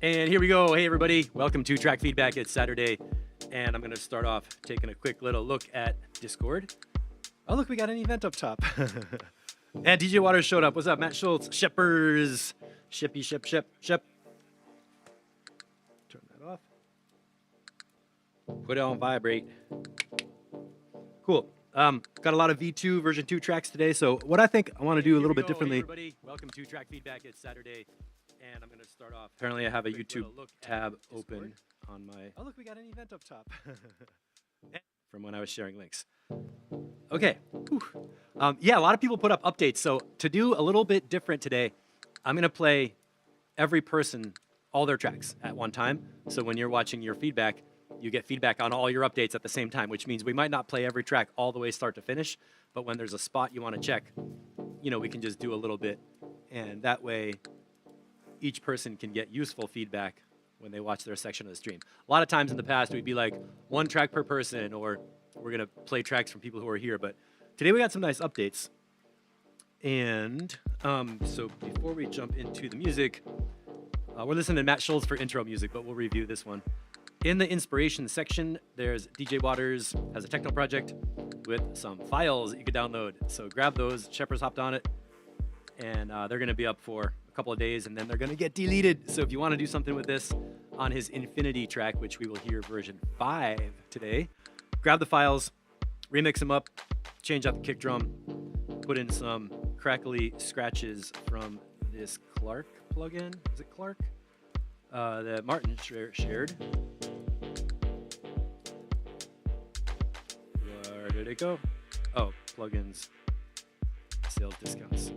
And here we go. Hey, everybody. Welcome to Track Feedback. It's Saturday, and I'm going to start off taking a quick little look at Discord. Oh, look, we got an event up top. And DJ Waters showed up. What's up, Matt Schultz? Shippers. Shippy, ship. Turn that off. Put it on vibrate. Cool. Got a lot of V2 version 2 tracks today, so what I think I want to do a little bit differently. Hey, everybody. Welcome to Track Feedback. It's Saturday. And I'm going to start off. Apparently, I have a YouTube tab open on my. Oh, look, we got an event up top. From when I was sharing links. Okay. Yeah, a lot of people put up updates. So to do a little bit different today, I'm going to play every person, all their tracks at one time. So when you're watching your feedback, you get feedback on all your updates at the same time, which means we might not play every track all the way start to finish. But when there's a spot you want to check, you know, we can just do a little bit. And that way, each person can get useful feedback when they watch their section of the stream. A lot of times in the past, we'd be like one track per person, or we're going to play tracks from people who are here. But today we got some nice updates. And so before we jump into the music, we're listening to Matt Schultz for intro music, but we'll review this one. In the inspiration section, there's DJ Waters has a techno project with some files that you can download. So grab those. Shepard's hopped on it, and they're going to be up for a couple of days, and then they're going to get deleted. So if you want to do something with this on his Infinity track, which we will hear version 5 today, grab the files, remix them up, change out the kick drum, put in some crackly scratches from this Clark plugin. Is it Clark? That Martin shared. Where did it go? Oh, plugins, sales discounts.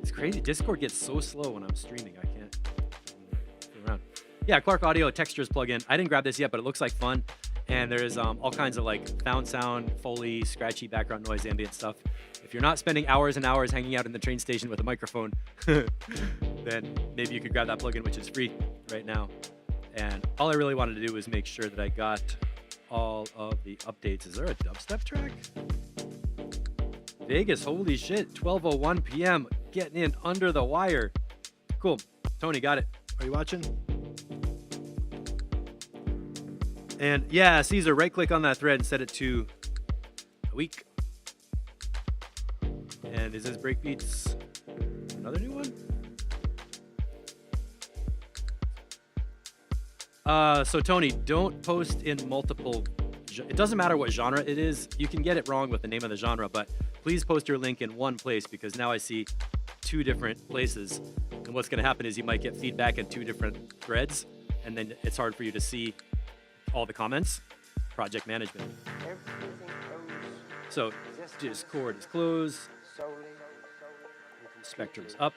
It's crazy. Discord gets so slow when I'm streaming. I can't go around. Yeah, Clark Audio Textures plugin. I didn't grab this yet, but it looks like fun. And there's all kinds of like found sound, Foley, scratchy background noise, ambient stuff. If you're not spending hours and hours hanging out in the train station with a microphone, then maybe you could grab that plugin, which is free right now. And all I really wanted to do was make sure that I got all of the updates. Is there a dubstep track? Vegas, holy shit, 12:01 p.m. Getting in under the wire. Cool. Tony, got it. Are you watching? And yeah, Caesar, right-click on that thread and set it to a week. And is this Breakbeats another new one? So Tony, don't post in multiple. It doesn't matter what genre it is. You can get it wrong with the name of the genre, but please post your link in one place, because now I see 2 different places. And what's going to happen is you might get feedback in 2 different threads, and then it's hard for you to see all the comments. Project management. So Discord is closed. Spectrum is up.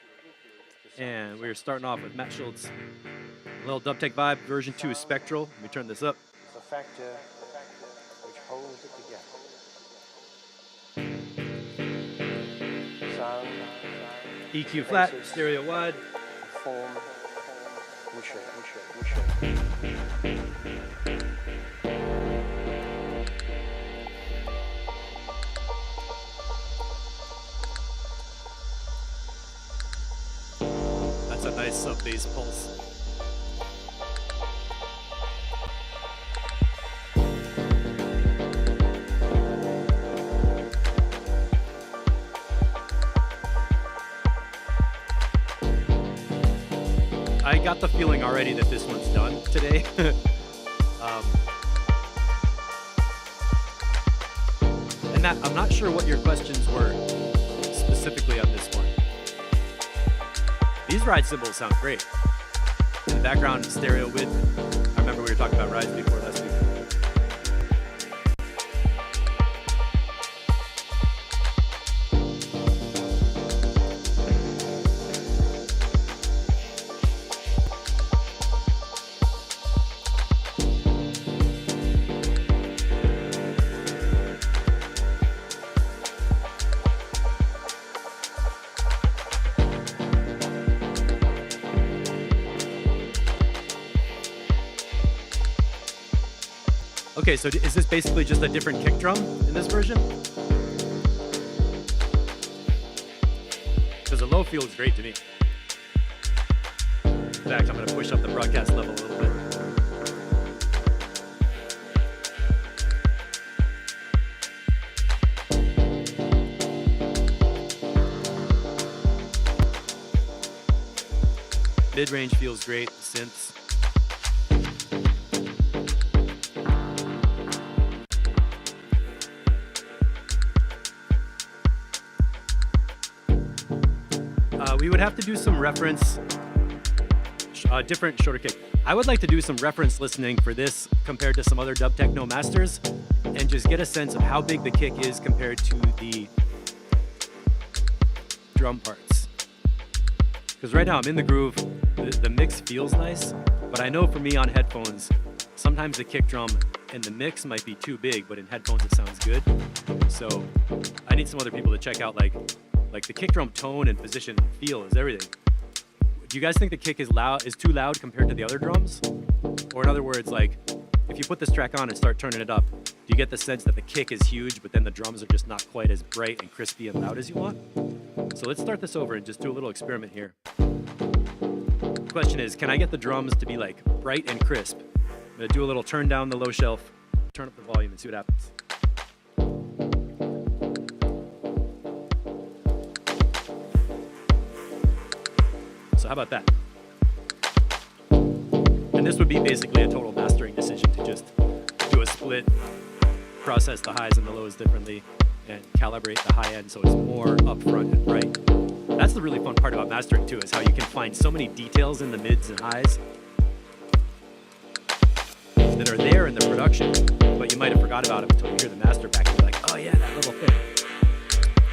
And we're starting off with Matt Schultz. A little Dubtech vibe. Version 2 is spectral. Let me turn this up. It's a factor which holds it together. Sound, EQ flat, stereo wide. Form, we should. That's a nice sub-bass pulse. I got the feeling already that this one's done today. And Matt, I'm not sure what your questions were specifically on this one. These ride cymbals sound great. In the background, stereo width. I remember we were talking about rides before last week. Okay, so is this basically just a different kick drum in this version? Because the low feels great to me. In fact, I'm going to push up the broadcast level a little bit. Mid-range feels great, synths. We would have to do some reference, different shorter kick. I would like to do some reference listening for this compared to some other dub techno masters and just get a sense of how big the kick is compared to the drum parts. Because right now I'm in the groove, the mix feels nice, but I know for me on headphones, sometimes the kick drum and the mix might be too big, but in headphones it sounds good. So I need some other people to check out like the kick drum tone and position and feel is everything. Do you guys think the kick is too loud compared to the other drums? Or in other words, like if you put this track on and start turning it up, do you get the sense that the kick is huge, but then the drums are just not quite as bright and crispy and loud as you want? So let's start this over and just do a little experiment here. The question is, can I get the drums to be like bright and crisp? I'm gonna do a little turn down the low shelf, turn up the volume and see what happens. So how about that? And this would be basically a total mastering decision to just do a split, process the highs and the lows differently, and calibrate the high end so it's more upfront and bright. That's the really fun part about mastering too, is how you can find so many details in the mids and highs that are there in the production, but you might have forgot about them until you hear the master back and you're like, oh yeah, that little thing.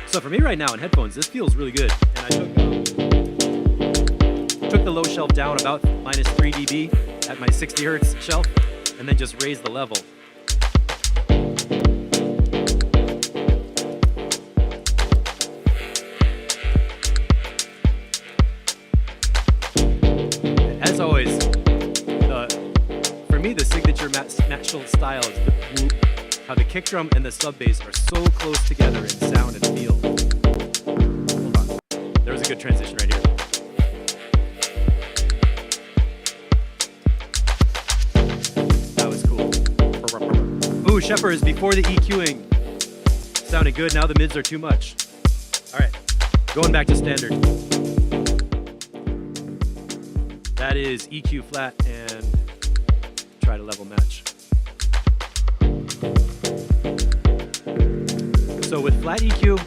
So for me right now in headphones, this feels really good. And I took the low shelf down about -3 dB at my 60 hertz shelf, and then just raised the level. As always, for me the signature Matchel style is the whoop, how the kick drum and the sub bass are so close together in sound and feel. Hold on, there was a good transition right here. Ooh, Shepherd's before the EQing. Sounded good, now the mids are too much. All right, going back to standard. That is EQ flat and try to level match. So with flat EQ,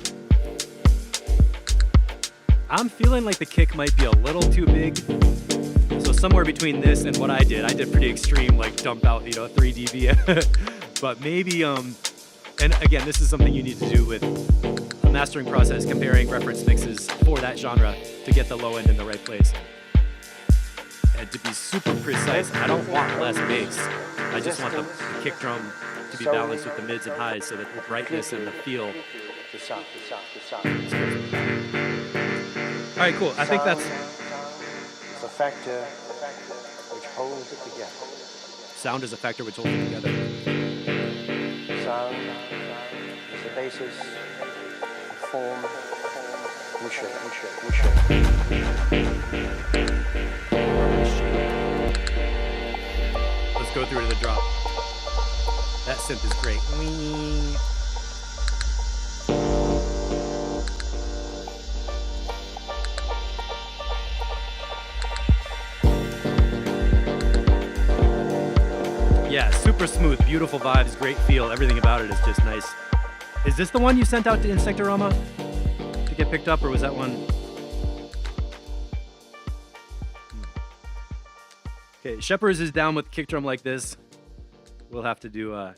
I'm feeling like the kick might be a little too big. So somewhere between this and what I did pretty extreme, like dump out, 3 dB. But maybe, and again, this is something you need to do with a mastering process, comparing reference mixes for that genre to get the low end in the right place. And to be super precise, I don't want less bass. I just want the kick drum to be balanced with the mids and highs so that the brightness and the feel. All right, cool. I think that's... It's a factor which holds it together. Sound is a factor which holds it together. Sound is the basis of form and shape. Let's go through to the drop. That synth is great. Yeah, super smooth, beautiful vibes, great feel. Everything about it is just nice. Is this the one you sent out to Insectorama to get picked up, or was that one? Okay, Shepherd's is down with kick drum like this. We'll have to do a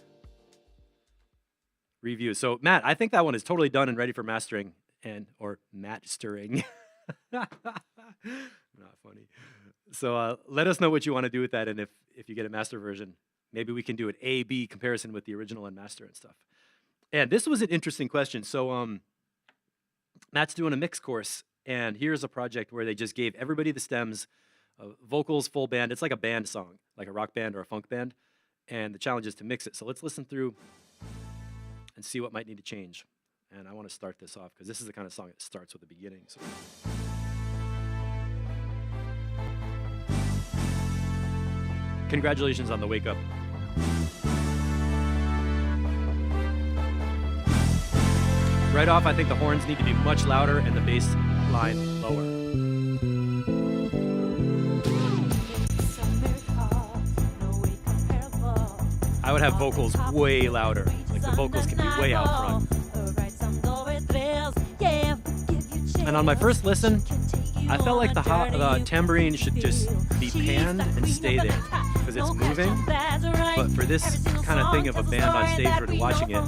review. So Matt, I think that one is totally done and ready for mastering or mastering. Not funny. So let us know what you want to do with that, and if you get a master version, maybe we can do an A/B comparison with the original and master and stuff. And this was an interesting question. So Matt's doing a mix course, and here's a project where they just gave everybody the stems, vocals, full band. It's like a band song, like a rock band or a funk band. And the challenge is to mix it. So let's listen through and see what might need to change. And I want to start this off because this is the kind of song that starts with the beginning. So. congratulations on the wake up. Right off, I think the horns need to be much louder and the bass line lower. I would have vocals way louder. Like the vocals can be way out front. And on my first listen, I felt like the tambourine should just be panned and stay there because it's moving. But for this kind of thing of a band on stage where you're watching it,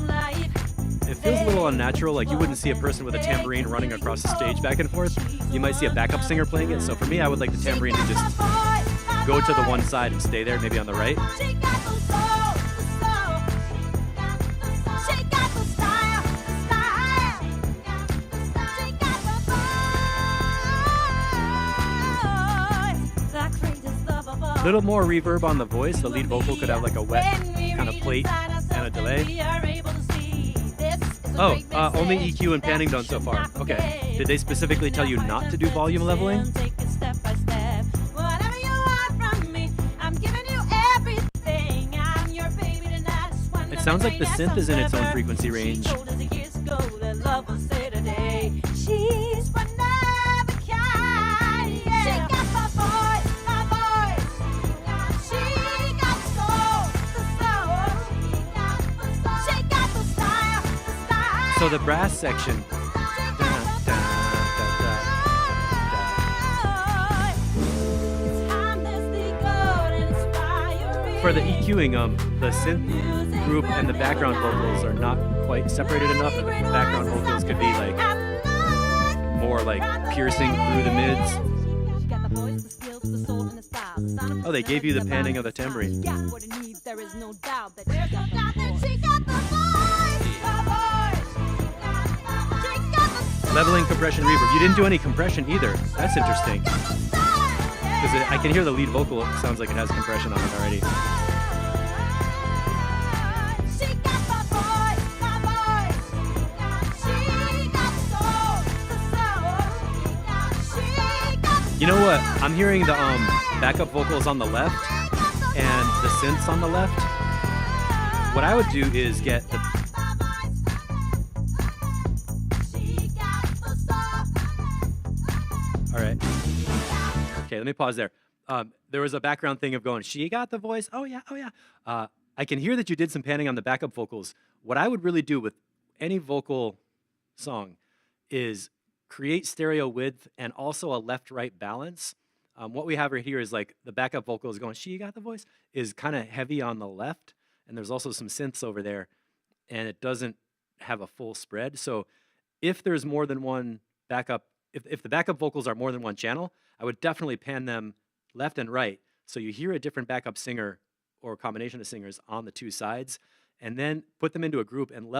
it feels a little unnatural. Like you wouldn't see a person with a tambourine running across the stage back and forth. You might see a backup singer playing it. So for me, I would like the tambourine to just go to the one side and stay there, maybe on the right. A little more reverb on the voice. The lead vocal could have like a wet kind of plate and a delay. Oh, only EQ and panning done so far. Okay. Did they specifically tell you not to do volume leveling? It sounds like the synth is in its own frequency range. So the brass section. For the EQing, the synth group and the background vocals are not quite separated enough. The background vocals could be like more like piercing through the mids. Oh, they gave you the panning of the tambourine. Leveling, compression, reverb. You didn't do any compression either. That's interesting. Because I can hear the lead vocal. It sounds like it has compression on it already. You know what? I'm hearing the backup vocals on the left and the synths on the left. What I would do is get the... All right. Okay, let me pause there. There was a background thing of going, she got the voice. Oh, yeah, oh, yeah. I can hear that you did some panning on the backup vocals. What I would really do with any vocal song is create stereo width and also a left-right balance. What we have right here is like the backup vocal is going, she got the voice, is kind of heavy on the left. And there's also some synths over there. And it doesn't have a full spread. So if there's more than one backup, if the backup vocals are more than one channel, I would definitely pan them left and right. So you hear a different backup singer or a combination of singers on the two sides, and then put them into a group and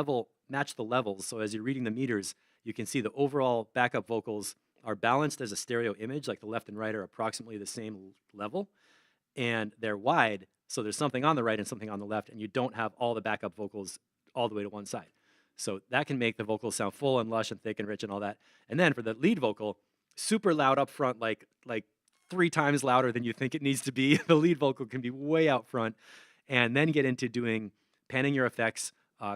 match the levels. So as you're reading the meters, you can see the overall backup vocals are balanced as a stereo image, like the left and right are approximately the same level, and they're wide, so there's something on the right and something on the left, and you don't have all the backup vocals all the way to one side. So that can make the vocals sound full and lush and thick and rich and all that. And then for the lead vocal, super loud up front, like 3 times louder than you think it needs to be. The lead vocal can be way out front, and then get into doing panning your effects,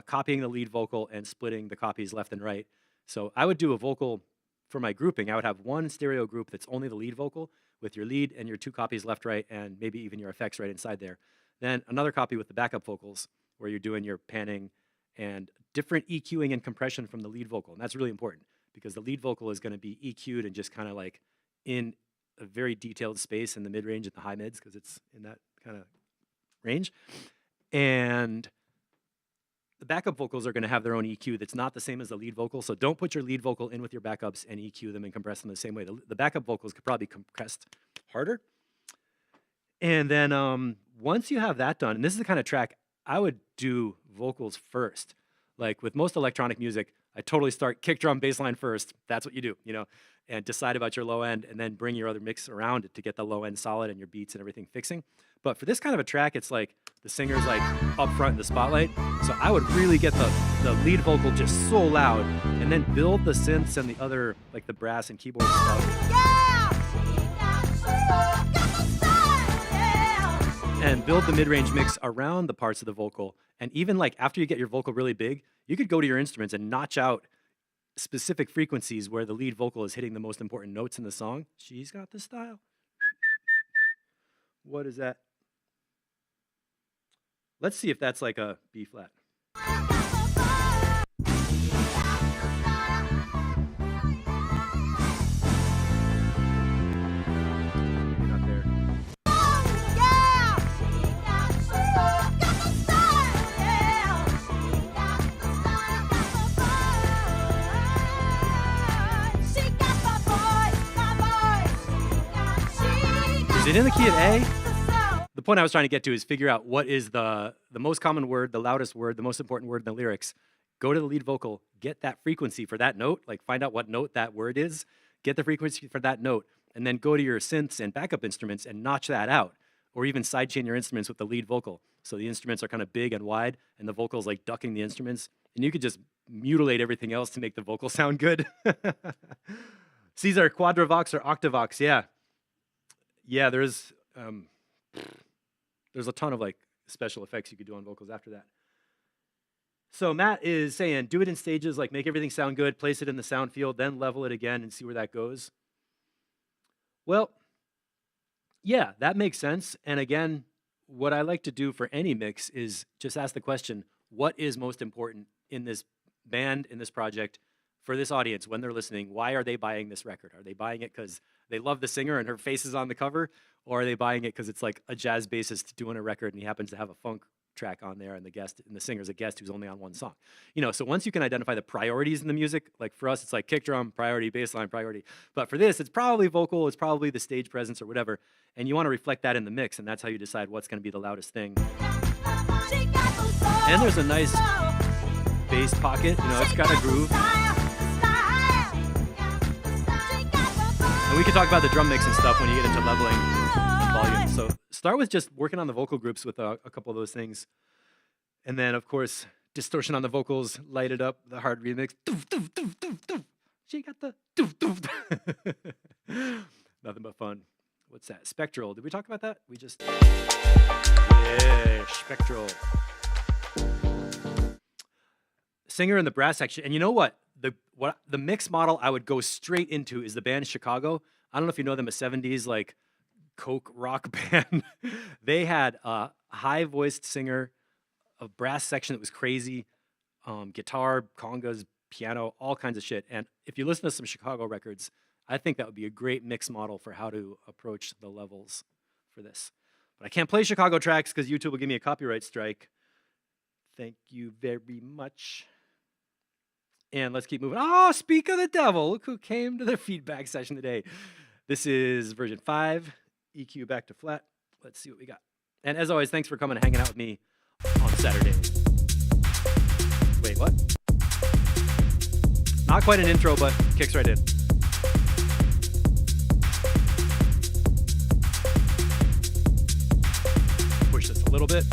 copying the lead vocal and splitting the copies left and right. So I would do a vocal for my grouping. I would have one stereo group that's only the lead vocal with your lead and your 2 copies left, right, and maybe even your effects right inside there. Then another copy with the backup vocals where you're doing your panning and different EQing and compression from the lead vocal. And that's really important because the lead vocal is going to be EQ'd and just kind of like in a very detailed space in the mid-range and the high mids because it's in that kind of range. And the backup vocals are going to have their own EQ that's not the same as the lead vocal. So don't put your lead vocal in with your backups and EQ them and compress them the same way. The backup vocals could probably be compressed harder. And then once you have that done, and this is the kind of track I would do vocals first. Like with most electronic music, I totally start kick drum, bass line first. That's what you do, and decide about your low end and then bring your other mix around it to get the low end solid and your beats and everything fixing. But for this kind of a track, it's like the singer's like up front in the spotlight. So I would really get the lead vocal just so loud and then build the synths and the other, like the brass and keyboard stuff. and build the mid-range mix around the parts of the vocal. And even like after you get your vocal really big, you could go to your instruments and notch out specific frequencies where the lead vocal is hitting the most important notes in the song. She's got the style. What is that? Let's see if that's like a B flat. Not there. Is it in the key of A? The point I was trying to get to is figure out what is the most common word, the loudest word, the most important word in the lyrics. Go to the lead vocal, get that frequency for that note, like find out what note that word is, get the frequency for that note, and then go to your synths and backup instruments and notch that out, or even sidechain your instruments with the lead vocal. So the instruments are kind of big and wide, and the vocal's like ducking the instruments, and you could just mutilate everything else to make the vocal sound good. Caesar, quadravox or octavox, yeah. Yeah, there's a ton of like special effects you could do on vocals after that. So Matt is saying, do it in stages, like make everything sound good, place it in the sound field, then level it again and see where that goes. Well, yeah, that makes sense. And again, what I like to do for any mix is just ask the question, what is most important in this band, in this project, for this audience when they're listening? Why are they buying this record? Are they buying it because they love the singer and her face is on the cover? Or are they buying it because it's like a jazz bassist doing a record and he happens to have a funk track on there and the singer's a guest who's only on one song? You know, so once you can identify the priorities in the music, like for us, it's like kick drum, priority, bass line, priority. But for this, it's probably vocal, it's probably the stage presence or whatever. And you want to reflect that in the mix, and that's how you decide what's going to be the loudest thing. And there's a nice bass pocket, you know, it's got a groove. And we can talk about the drum mix and stuff when you get into leveling volume. So start with just working on the vocal groups with a couple of those things. And then, of course, distortion on the vocals, light it up, the hard remix. Doof, doof, doof, doof, doof. She got the doof, doof. Nothing but fun. What's that? Spectral. Did we talk about that? We just... Yeah, spectral. Singer in the brass section. And you know what? The mix model I would go straight into is the band Chicago. I don't know if you know them, a 70s like Coke rock band. They had a high-voiced singer, a brass section that was crazy, guitar, congas, piano, all kinds of shit. And if you listen to some Chicago records, I think that would be a great mix model for how to approach the levels for this. But I can't play Chicago tracks because YouTube will give me a copyright strike. Thank you very much. And let's keep moving. Oh, speak of the devil. Look who came to the feedback session today. This is version 5, EQ back to flat. Let's see what we got. And as always, thanks for coming and hanging out with me on Saturday. Wait, what? Not quite an intro, but kicks right in. Push this a little bit.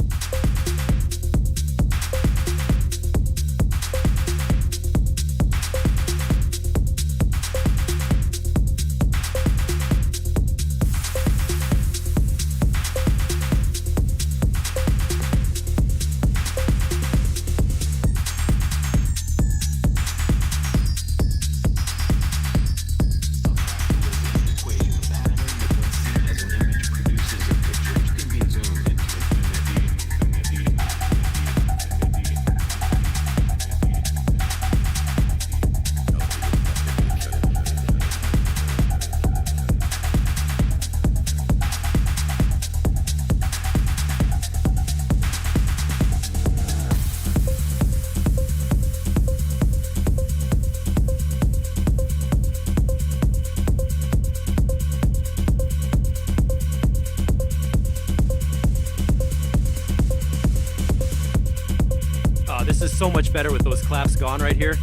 So much better with those claps gone right here.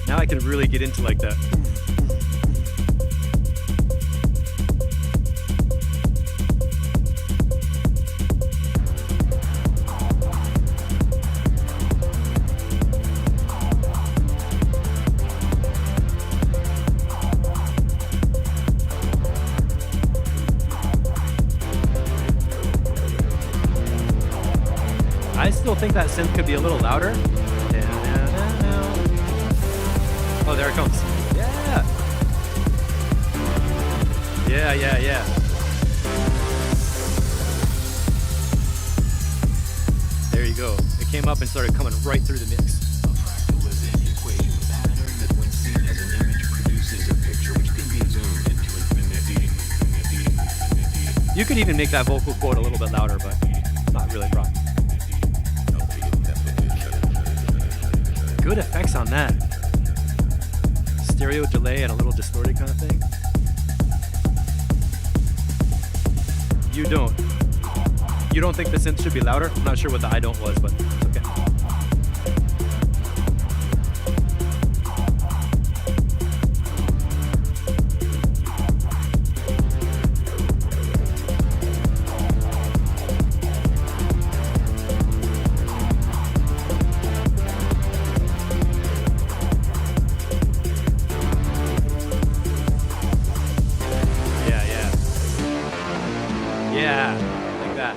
Now I can really get into like the still think that synth could be a little louder. Oh, there it comes. Yeah. Yeah. There you go. It came up and started coming right through the mix. You could even make that vocal quote a little bit louder, but it's not really a problem. Good effects on that. Stereo delay and a little distorted kind of thing. You don't think the synth should be louder? I'm not sure what the I don't was, but it's okay. Yeah, like that.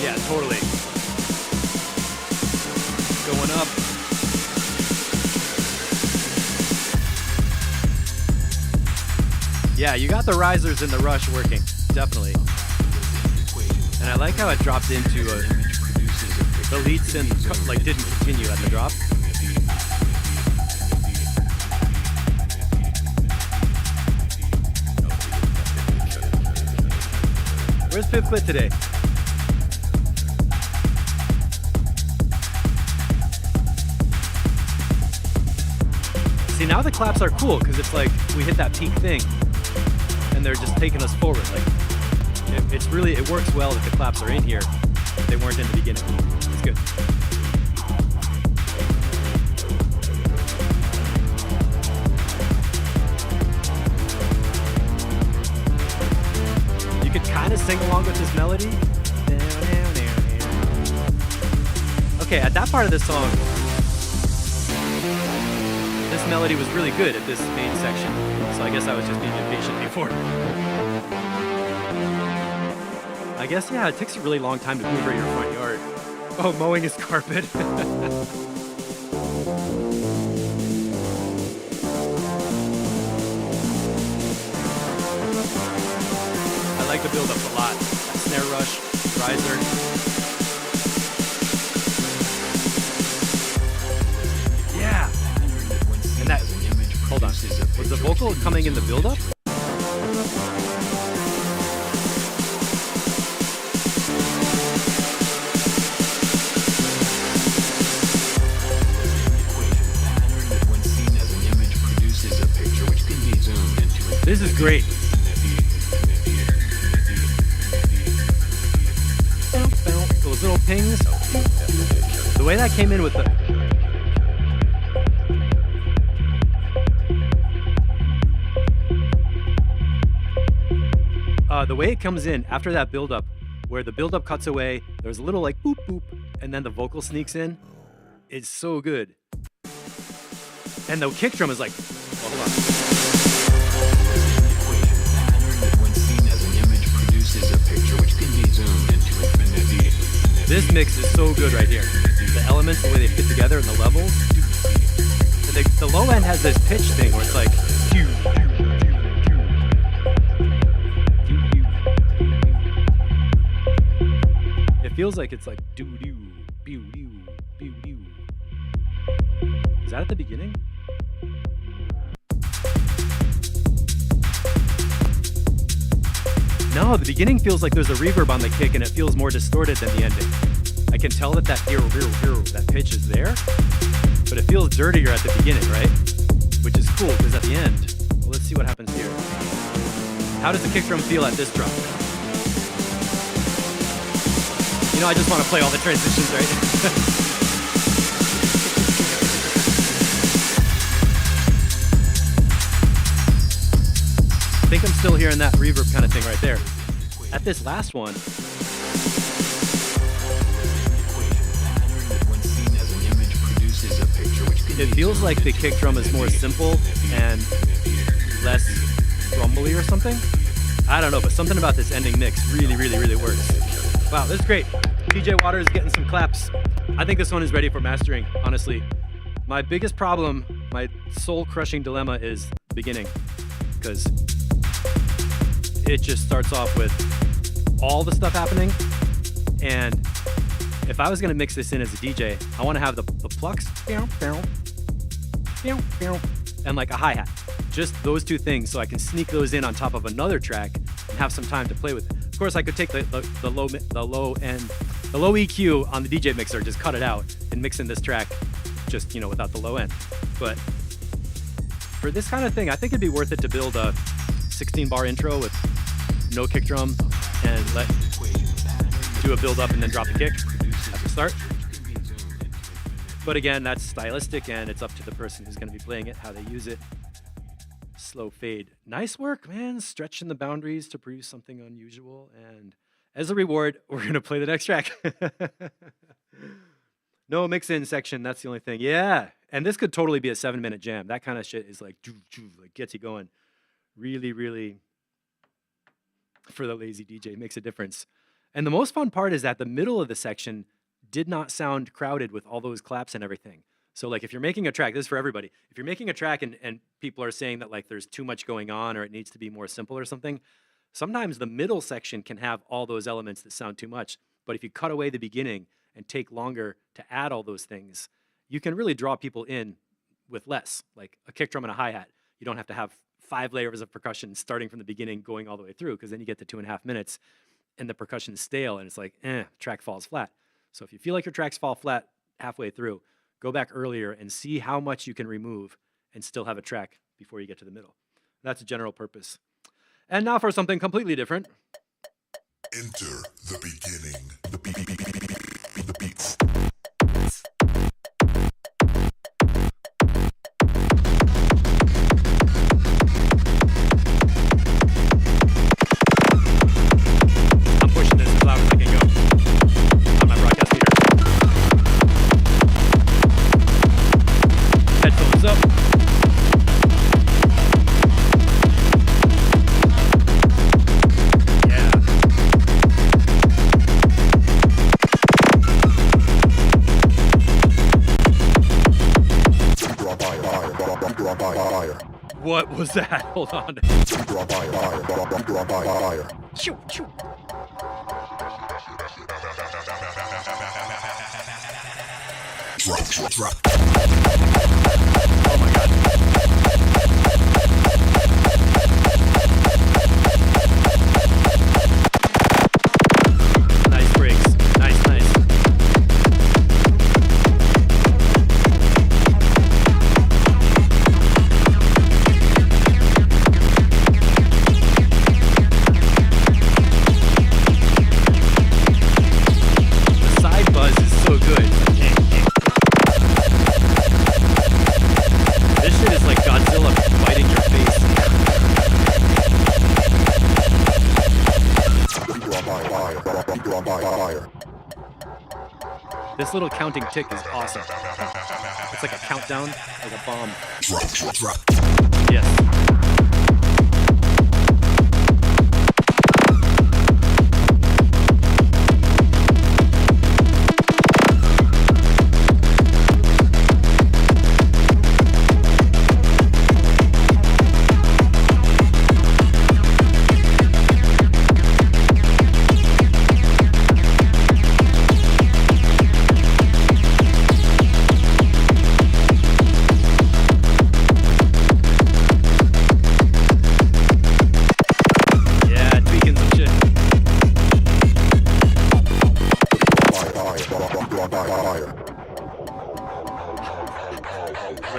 Yeah, totally. Going up. Yeah, you got the risers in the rush working, definitely. And I like how it dropped into the lead synth, like didn't continue at the drop. Where's 5.Split today? See, now the claps are cool because it's like we hit that peak thing and they're just taking us forward. Like it works well if the claps are in here. They weren't in the beginning. It's good. You could kind of sing along with this melody. Okay, at that part of the song, this melody was really good at this main section, so I guess I was just being impatient before. I guess, yeah, it takes a really long time to hoover your front yard. Oh, mowing his carpet. I like the build-up a lot. That snare rush, riser. Hold on. Was the vocal coming in the build-up? This is great. Those little pings. The way that came in with the... the way it comes in after that build-up, where the build-up cuts away, there's a little like boop boop, and then the vocal sneaks in. It's so good. And the kick drum is like, well, hold on. This mix is so good right here. The elements, the way they fit together, and the levels. The low end has this pitch thing where it's like, feels like it's like doo-doo, bew-doo, bew-doo. Is that at the beginning? No, the beginning feels like there's a reverb on the kick and it feels more distorted than the ending. I can tell that that pitch is there, but it feels dirtier at the beginning, right? Which is cool, because at the end, well, let's see what happens here. How does the kick drum feel at this drop? You know, I just want to play all the transitions, right? I think I'm still hearing that reverb kind of thing right there. At this last one, it feels like the kick drum is more simple and less rumbly or something. I don't know, but something about this ending mix really, really, really works. Wow, this is great. TJ Waters getting some claps. I think this one is ready for mastering, honestly. My biggest problem, my soul-crushing dilemma is the beginning, because it just starts off with all the stuff happening, and if I was gonna mix this in as a DJ, I wanna have the plucks, and like a hi-hat. Just those two things, so I can sneak those in on top of another track and have some time to play with it. Of course, I could take the low EQ on the DJ mixer, just cut it out and mix in this track, just without the low end. But for this kind of thing, I think it'd be worth it to build a 16-bar intro with no kick drum and do a build up and then drop the kick at the start. But again, that's stylistic and it's up to the person who's going to be playing it, how they use it. Slow fade. Nice work, man. Stretching the boundaries to produce something unusual. And as a reward, we're going to play the next track. No mix-in section. That's the only thing. Yeah. And this could totally be a 7-minute jam. That kind of shit is like gets you going. Really, really, for the lazy DJ, makes a difference. And the most fun part is that the middle of the section did not sound crowded with all those claps and everything. So like if you're making a track, this is for everybody. If you're making a track and people are saying that like there's too much going on or it needs to be more simple or something, sometimes the middle section can have all those elements that sound too much. But if you cut away the beginning and take longer to add all those things, you can really draw people in with less, like a kick drum and a hi-hat. You don't have to have 5 layers of percussion starting from the beginning going all the way through, because then you get to 2.5 minutes and the percussion's stale and it's like, track falls flat. So if you feel like your tracks fall flat halfway through, go back earlier and see how much you can remove and still have a track before you get to the middle. That's a general purpose. And now for something completely different. Enter the beginning. The beats. I'm pushing this as loud as I can go on my broadcast meter. Headphones up. What was that? Hold on. Shoot, shoot. Drop. Oh my God. Nice breaks. Nice. This little counting tick is awesome. It's like a countdown, like a bomb. Drop. Yes.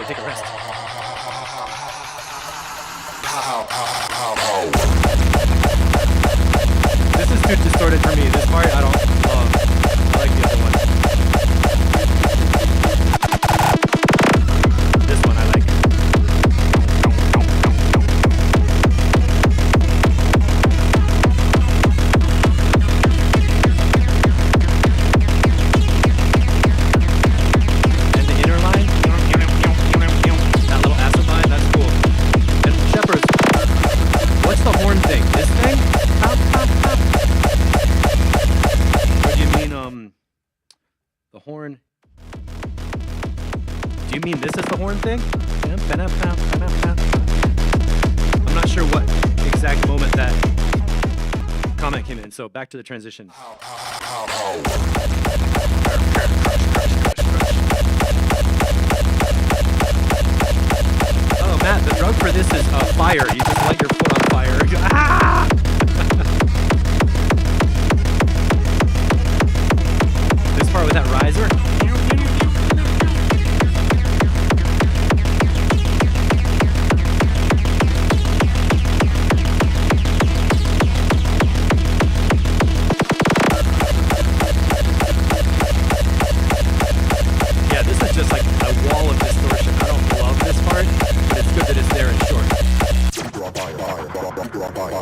Take a rest. This is too distorted for me. This part I don't love. I like the other one. This one I like. thing. I'm not sure what exact moment that comment came in. So back to the transition. Oh, Matt, the drug for this is fire. You just light your foot on fire. Ah! This part with that riser. Yeah, this is just like a wall of distortion. I don't love this part, but it's good that it's there and short.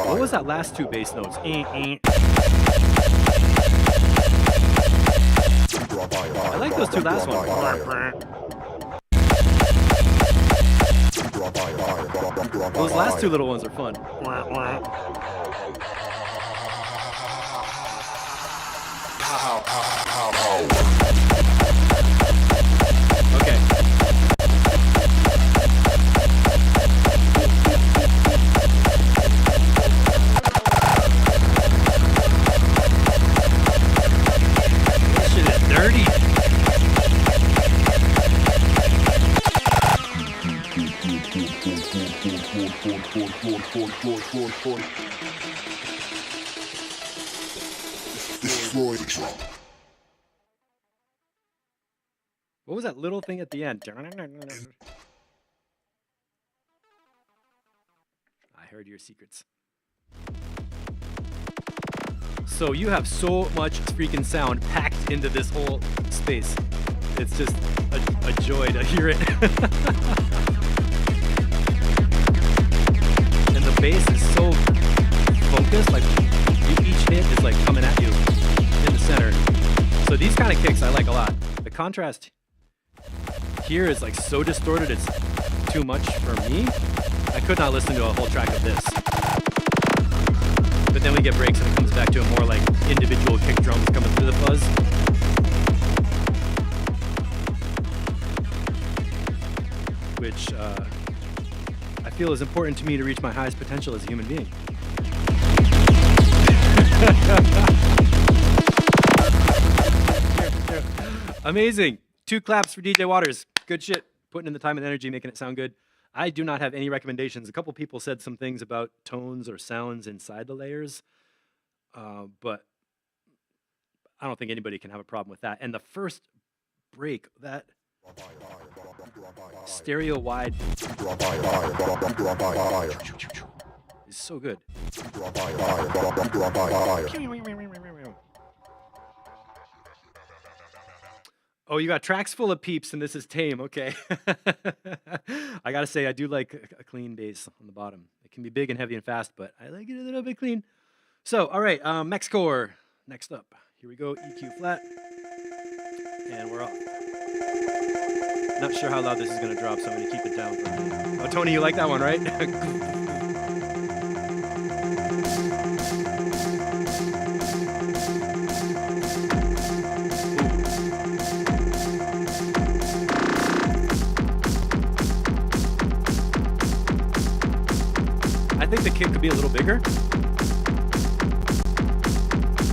What was that last two bass notes? I like those two last ones. Those last two little ones are fun. Okay. This shit is dirty. Destroy the drum. What was that little thing at the end? I heard your secrets. So you have so much freaking sound packed into this whole space. It's just a joy to hear it. And the bass is so focused, like each hit is like coming at you in the center. So these kind of kicks I like a lot. The contrast here is like so distorted, it's too much for me. I could not listen to a whole track of this. But then we get breaks and it comes back to a more like individual kick drums coming through the fuzz. Which I feel is important to me to reach my highest potential as a human being. Amazing. 2 claps for DJ Waters. Good shit. Putting in the time and energy, making it sound good. I do not have any recommendations. A couple people said some things about tones or sounds inside the layers, but I don't think anybody can have a problem with that. And the first break, that stereo wide is so good. Oh, you got tracks full of peeps, and this is tame. Okay. I gotta say, I do like a clean bass on the bottom. It can be big and heavy and fast, but I like it a little bit clean. So, all right, Mexcore. Next up, here we go. EQ flat, and we're off. Not sure how loud this is gonna drop, so I'm gonna keep it down for a minute. Oh, Tony, you like that one, right? I think the kick could be a little bigger.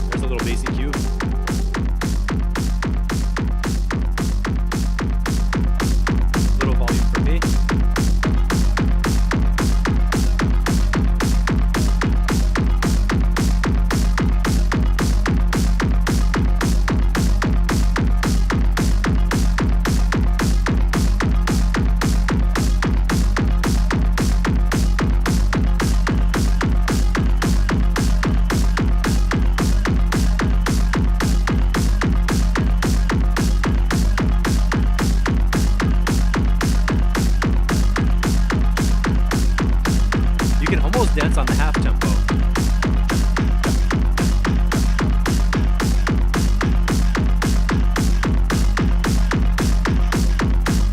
There's a little bass EQ. Little volume for me. Dance on the half tempo.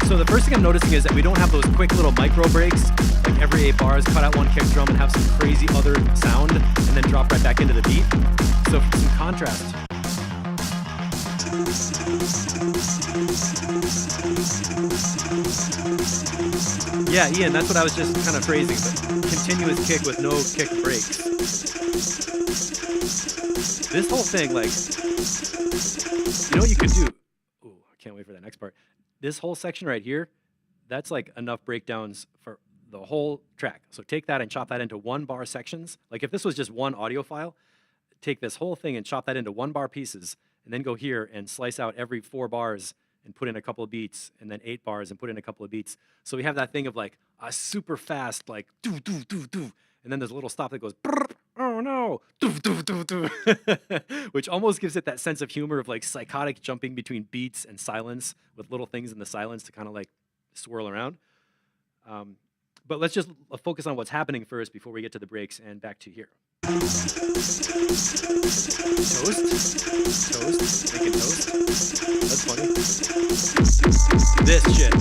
So the first thing I'm noticing is that we don't have those quick little micro breaks, like every 8 bars, cut out one kick drum and have some crazy other sound, and then drop right back into the beat. So for some contrast. Yeah, Ian, that's what I was just kind of phrasing, but continuous kick with no kick breaks. This whole thing, like, you know what you could do? Ooh, I can't wait for that next part. This whole section right here, that's like enough breakdowns for the whole track. So take that and chop that into 1 bar sections. Like if this was just one audio file, take this whole thing and chop that into 1 bar pieces, and then go here and slice out every 4 bars and put in a couple of beats, and then 8 bars and put in a couple of beats. So we have that thing of like a super fast, like doo doo doo doo, and then there's a little stop that goes, oh no, doo doo doo doo, which almost gives it that sense of humor of like psychotic jumping between beats and silence with little things in the silence to kind of like swirl around. But let's just focus on what's happening first before we get to the breaks and back to here. Toast, toast, making toast. That's funny. This shit.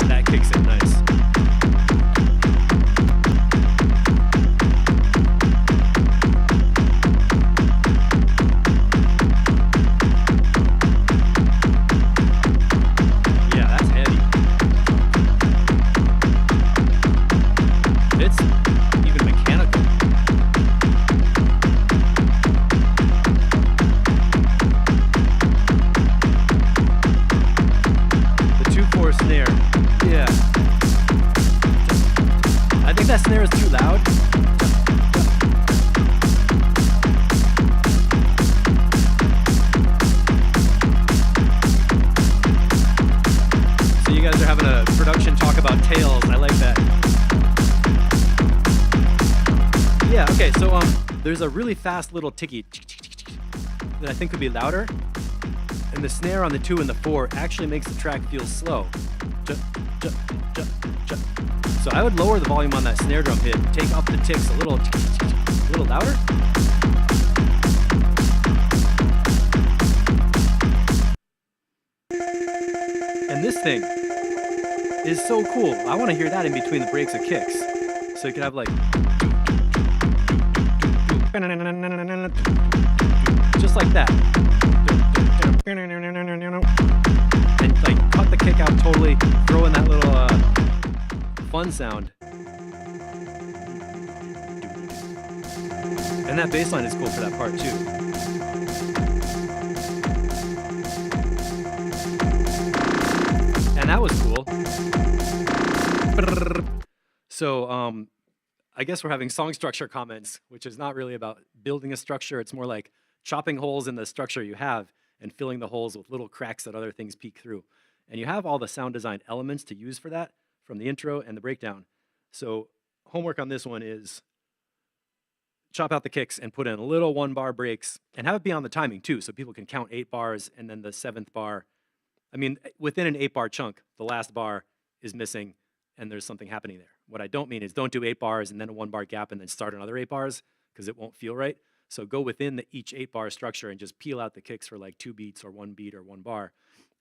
That kicks in nice. Yeah, that's heavy. It's even mechanical. The 2/4 snare. Yeah. I think that snare is too loud. So you guys are having a production talk about tails. I like that. Yeah, okay, so there's a really fast little ticky that I think could be louder, and the snare on the 2 and the 4 actually makes the track feel slow. So I would lower the volume on that snare drum hit, take up the ticks a little louder. And this thing is so cool. I want to hear that in between the breaks of kicks. So you could have like just like that. And like cut the kick out totally, throw in that little fun sound. And that bass line is cool for that part too. And that was cool. So I guess we're having song structure comments, which is not really about building a structure. It's more like chopping holes in the structure you have and filling the holes with little cracks that other things peek through. And you have all the sound design elements to use for that from the intro and the breakdown. So homework on this one is chop out the kicks and put in little 1 bar breaks and have it be on the timing too, so people can count 8 bars and then the 7th bar. I mean, within an 8 bar chunk, the last bar is missing and there's something happening there. What I don't mean is don't do 8 bars and then a 1 bar gap and then start another 8 bars because it won't feel right. So go within each 8 bar structure and just peel out the kicks for like 2 beats or 1 beat or 1 bar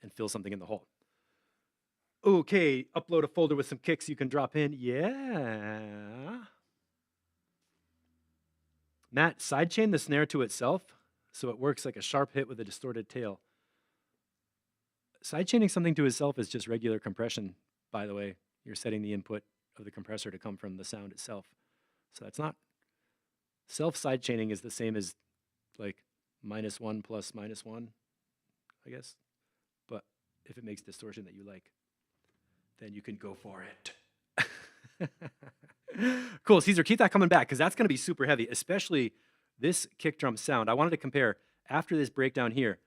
and fill something in the hole. Okay, upload a folder with some kicks you can drop in. Yeah. Matt, sidechain the snare to itself so it works like a sharp hit with a distorted tail. Sidechaining something to itself is just regular compression, by the way. You're setting the input of the compressor to come from the sound itself. So that's not... Self-sidechaining is the same as like -1 plus -1, I guess. But if it makes distortion that you like, then you can go for it. Cool, Caesar, keep that coming back because that's going to be super heavy, especially this kick drum sound. I wanted to compare after this breakdown here.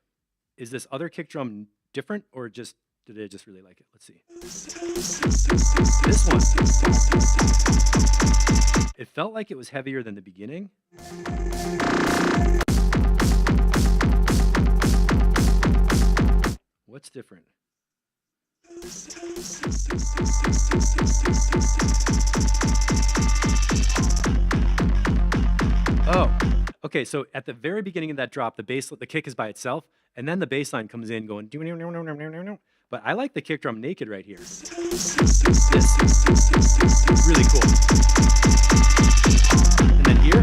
Is this other kick drum different or just did I just really like it? Let's see. This one. It felt like it was heavier than the beginning. What's different? Oh, okay. So at the very beginning of that drop, the kick is by itself, and then the bass line comes in going. But I like the kick drum naked right here. This really cool. And then here,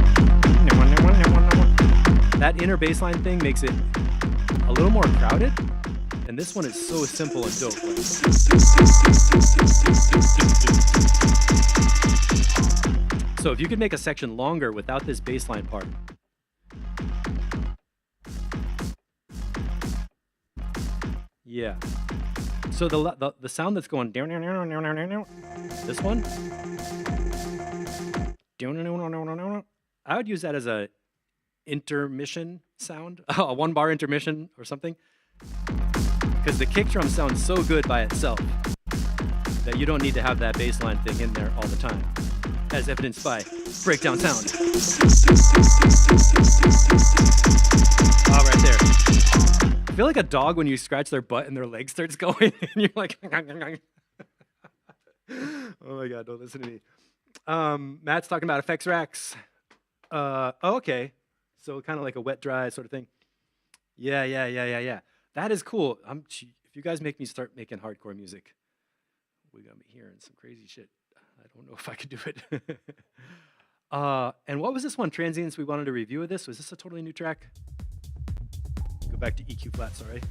that inner bass line thing makes it a little more crowded. And this one is so simple and dope. So if you could make a section longer without this bass line part. Yeah. So the sound that's going down, this one, I would use that as a intermission sound, a 1-bar intermission or something, because the kick drum sounds so good by itself that you don't need to have that bass line thing in there all the time, as evidenced by breakdown sound. Oh, right there. I feel like a dog when you scratch their butt and their leg starts going and you're like, oh my God, don't listen to me. Matt's talking about effects racks. Oh, okay. So kind of like a wet dry sort of thing. Yeah. That is cool. If you guys make me start making hardcore music, we're going to be hearing some crazy shit. I don't know if I could do it. And what was this one? Transients, we wanted a review of this. Was this a totally new track? Go back to EQ flat, sorry.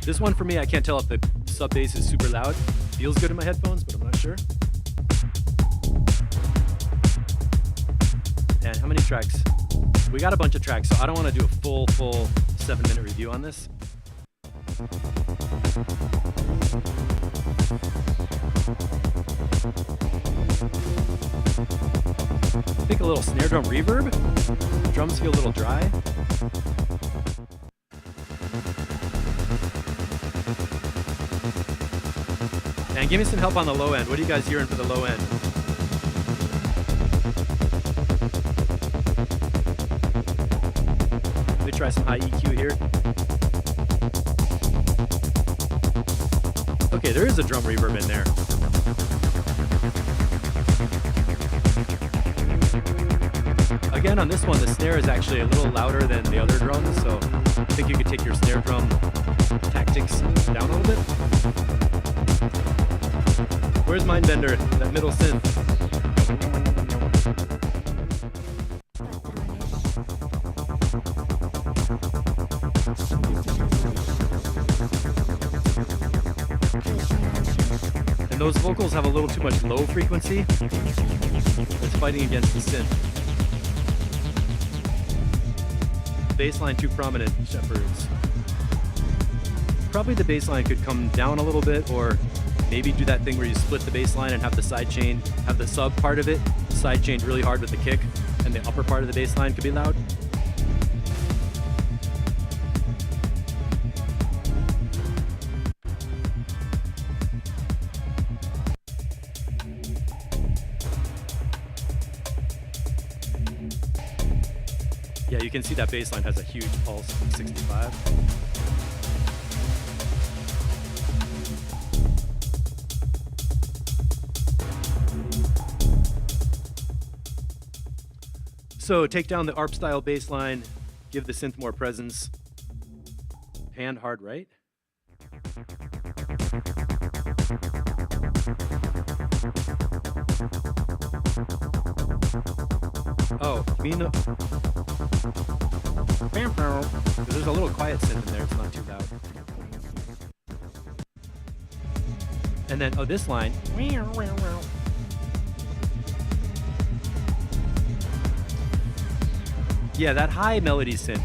This one for me, I can't tell if the sub bass is super loud. Feels good in my headphones, but I'm not sure. And how many tracks? We got a bunch of tracks, so I don't want to do a full 7-minute review on this. I think a little snare drum reverb. Drums feel a little dry. And give me some help on the low end. What are you guys hearing for the low end? Let me try some high EQ here. Okay, there is a drum reverb in there. Again, on this one, the snare is actually a little louder than the other drums, so I think you could take your snare drum tactics down a little bit. Where's Mindbender, that middle synth? And those vocals have a little too much low frequency. It's fighting against the synth. Bassline too prominent, Shepherds. Probably the bassline could come down a little bit, or maybe do that thing where you split the bassline and have the side chain, have the sub part of it side chained really hard with the kick, and the upper part of the bassline could be loud. Yeah, you can see that bass line has a huge pulse, 65. So take down the ARP style bass line, give the synth more presence. Hand hard right. Oh, you mean there's a little quiet synth in there, it's not too loud. And then, oh, this line. Yeah, that high melody synth.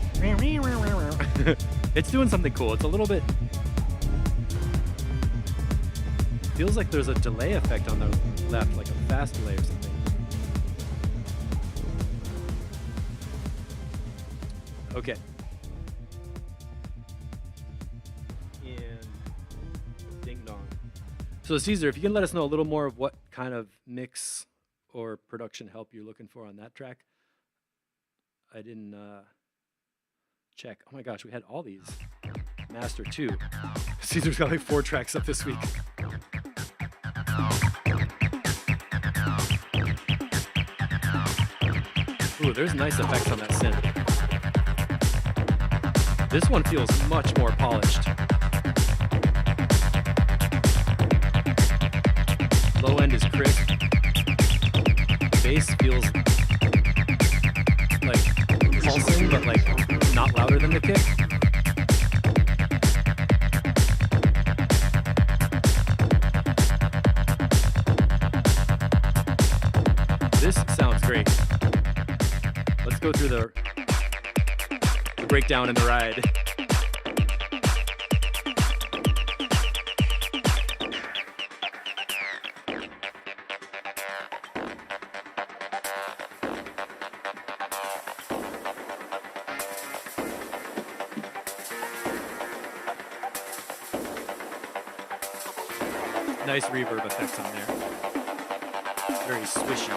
It's doing something cool. It's a little bit... Feels like there's a delay effect on the left, like a fast delay or something. Okay. And ding dong. So Caesar, if you can let us know a little more of what kind of mix or production help you're looking for on that track. I didn't check. Oh my gosh, we had all these. Master 2. Caesar's got like 4 tracks up this week. Ooh, there's nice effects on that synth. This one feels much more polished. Low end is crisp. Bass feels pulsing, but like not louder than the kick. This sounds great. Let's go through the breakdown and the ride. Nice reverb effects on there. Very swishy.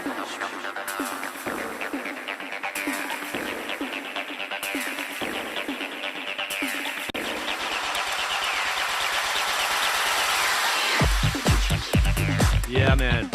Yeah, man.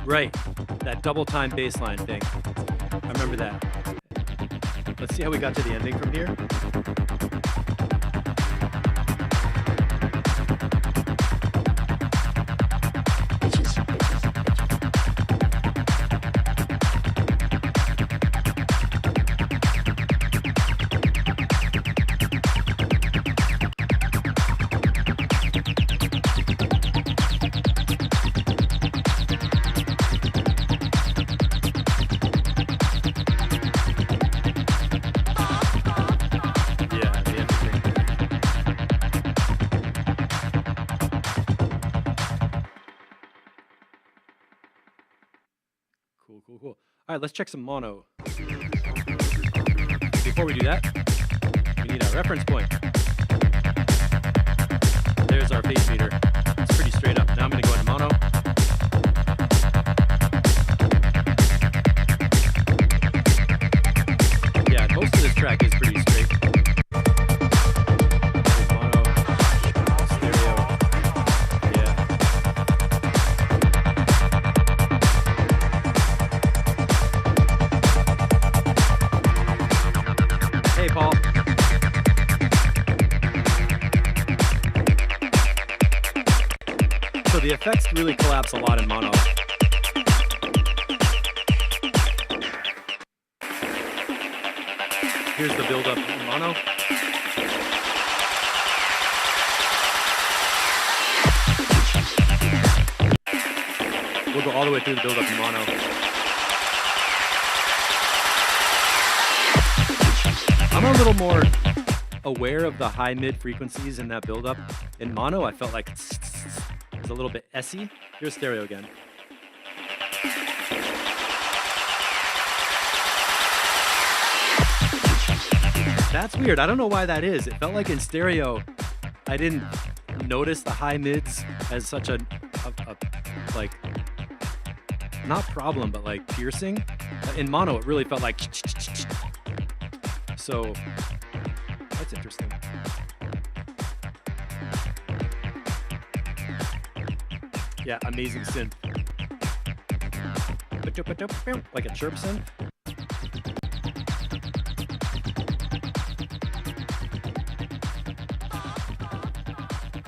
Right, that double time bass line thing. I remember that. Let's see how we got to the ending from here. Cool. All right, let's check some mono. Before we do that, we need a reference point. There's our phase meter. It's pretty straight up. Now I'm going to go into mono. Yeah, most of this track is pretty straight. Mono, stereo. Yeah. Hey, Paul. So the effects really collapse a lot in mono. Here's the build-up in mono. We'll go all the way through the build-up in mono. I'm a little more aware of the high-mid frequencies in that build-up. In mono, I felt like it was a little bit S-y. Here's stereo again. That's weird. I don't know why that is. It felt like in stereo, I didn't notice the high-mids as such a like, not problem, but like piercing. In mono, it really felt like... So, that's interesting. Yeah, amazing synth. Like a chirp synth.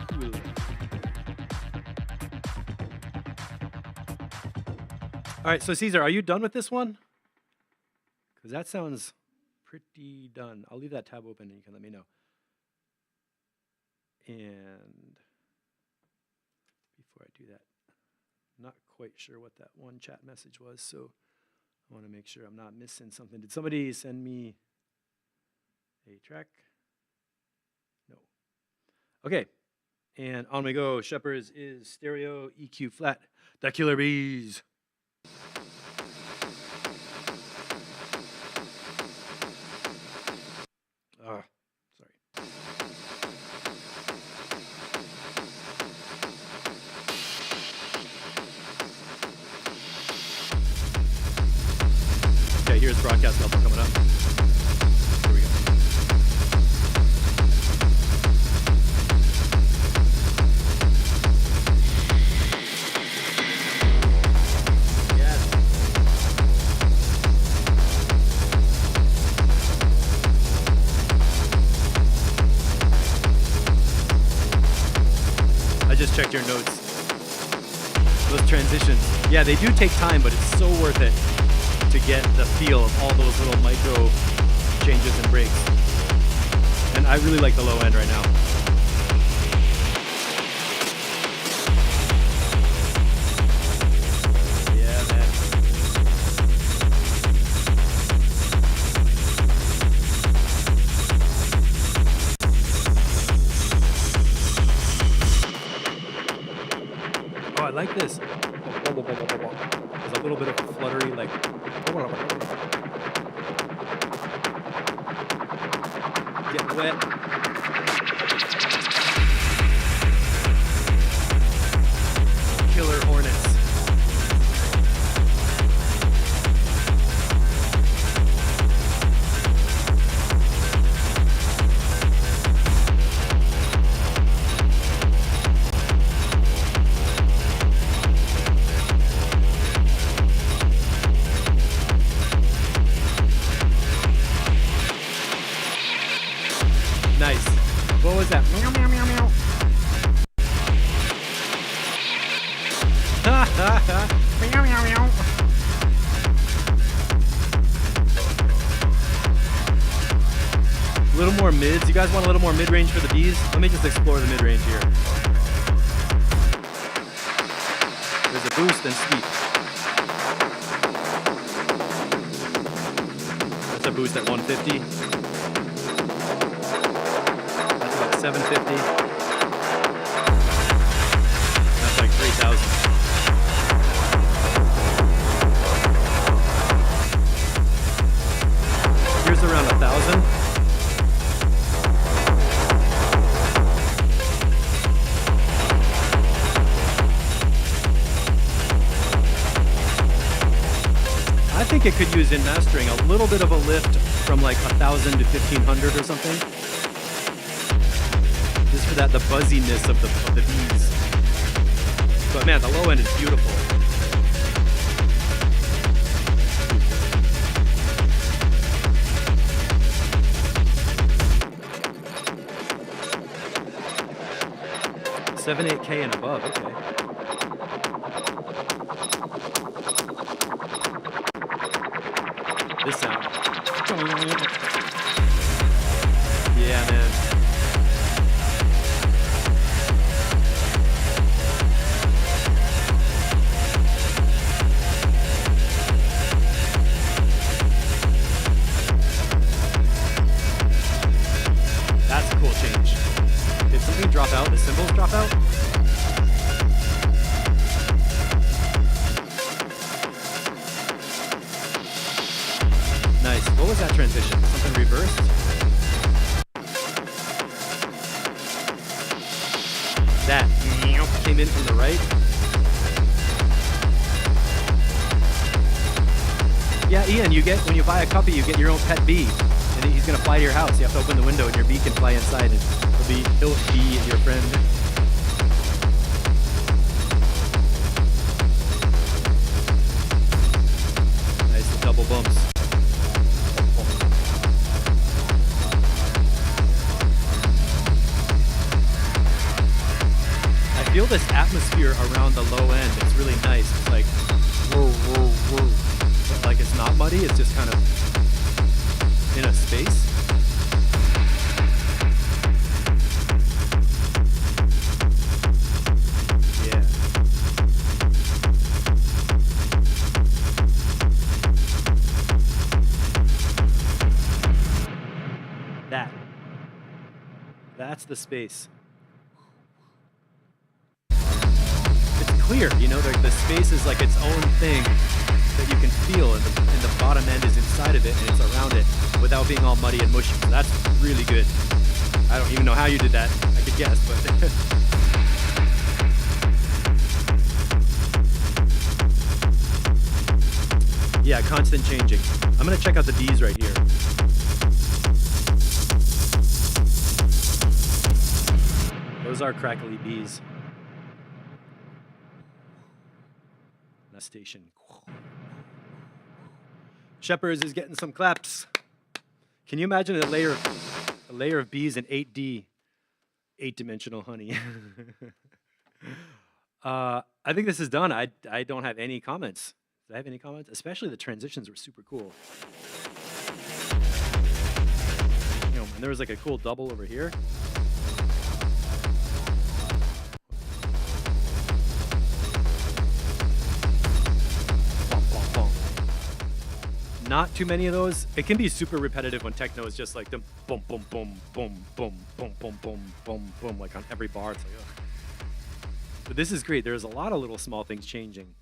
Cool. All right, so Caesar, are you done with this one? Because that sounds pretty done. I'll leave that tab open and you can let me know. And before I do that, I'm not quite sure what that one chat message was, so I want to make sure I'm not missing something. Did somebody send me a track? No. Okay, and on we go. Shepard's is stereo, EQ flat, the Killer Bees. Sorry. Okay, here's broadcast level coming up. just checked your notes. Those transitions. Yeah, they do take time, but it's so worth it to get the feel of all those little micro changes and breaks. And I really like the low end right now. Yeah, man. Oh, I like this. There's a little bit of a fluttery, like. Get wet. Killer hornets. Nice. What was that? Meow, meow, meow, meow. Meow, meow, meow. A little more mids. You guys want a little more mid-range for the Bs? Let me just explore the mid-range here. There's a boost and sweep. That's a boost at 150. 750. That's like 3,000. Here's around 1,000. I think it could use in mastering a little bit of a lift from like 1,000 to 1,500 or something. Just for that, the buzziness of the bees. But man, the low end is beautiful. $7, $8K and above, okay. This sound. Yeah, man. That's a cool change. Did something drop out? The cymbals drop out? Nice. What was that transition? Something reversed? That came in from the right. Yeah, Ian, you get, when you buy a copy, you get your own pet bee. And he's gonna fly to your house. You have to open the window and your bee can fly inside and he'll be your friend. Nice double bumps. I feel this atmosphere around the low end. It's really nice. It's like whoa, whoa, whoa. But like it's not muddy, it's just kind of in a space. Yeah. That's the space. It's clear, you know, the space is like its own thing that you can feel, and the bottom end is inside of it and it's around it without being all muddy and mushy. So that's really good. I don't even know how you did that. I could guess, but yeah, constant changing. I'm gonna check out the Ds right here. Those are crackly Bs. That station. Shepherds is getting some claps. Can you imagine a layer of Bs in 8D, 8-dimensional honey? I think this is done. I don't have any comments. Did I have any comments? Especially the transitions were super cool. You know, and there was like a cool double over here. Not too many of those. It can be super repetitive when techno is just like the boom, boom, boom, boom, boom, boom, boom, boom, boom, boom, like on every bar. It's like, ugh. But this is great. There's a lot of little small things changing.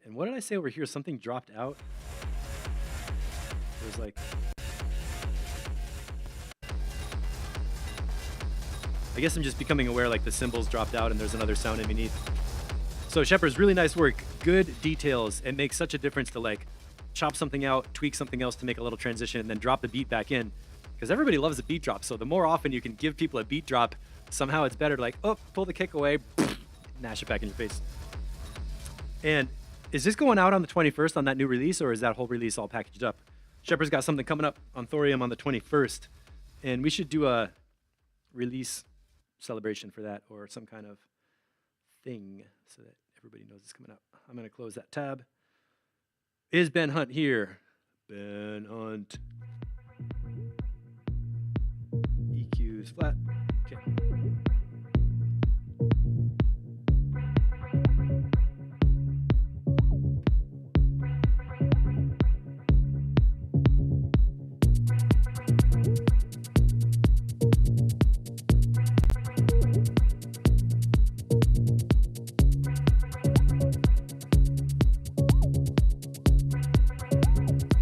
And what did I say over here? Something dropped out. There's like... I guess I'm just becoming aware like the cymbals dropped out and there's another sound in beneath. So Shepard's really nice work. Good details. It makes such a difference to like chop something out, tweak something else to make a little transition, and then drop the beat back in. Because everybody loves a beat drop. So the more often you can give people a beat drop, somehow it's better to like, oh, pull the kick away, nash it back in your face. And is this going out on the 21st on that new release, or is that whole release all packaged up? Shepard's got something coming up on Thorium on the 21st, and we should do a release celebration for that or some kind of thing so that everybody knows it's coming up. I'm going to close that tab. Is Ben Hunt here? Ben Hunt. EQ's flat. Okay.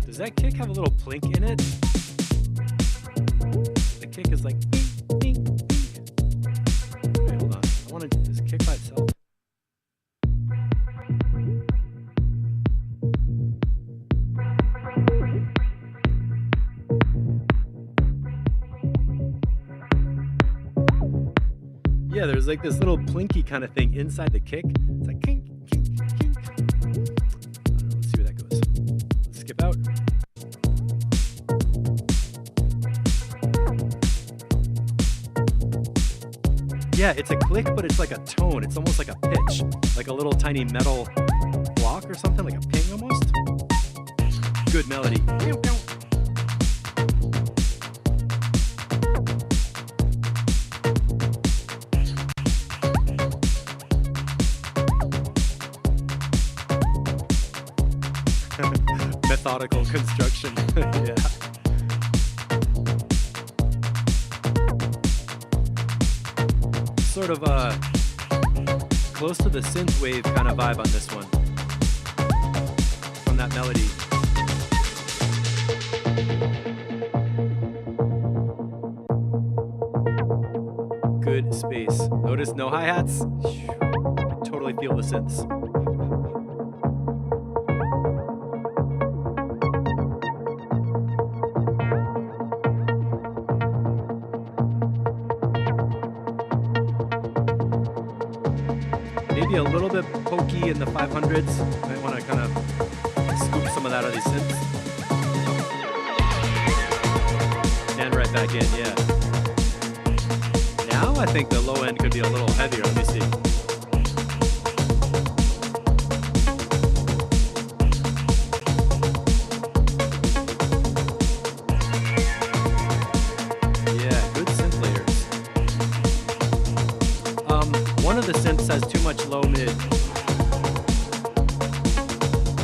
Does that kick have a little plink in it? The kick is like bing, bing, bing. Wait, hold on. I want to do this kick by itself. Yeah, there's like this little plinky kind of thing inside the kick. It's like kink, kink, kink. I don't know, let's see where that goes. Let's skip out. Yeah, it's a click, but it's like a tone. It's almost like a pitch, like a little tiny metal block or something, like a ping almost. Good melody. Methodical construction. Yeah. Sort of close to the synthwave kind of vibe on this one from that melody. Good space. Notice no hi-hats. I totally feel the synths. Maybe a little bit pokey in the 500s. Might want to kind of scoop some of that out of these synths. And right back in, yeah. Now I think the low end could be a little heavier. Let me see. One of the synths has too much low mid.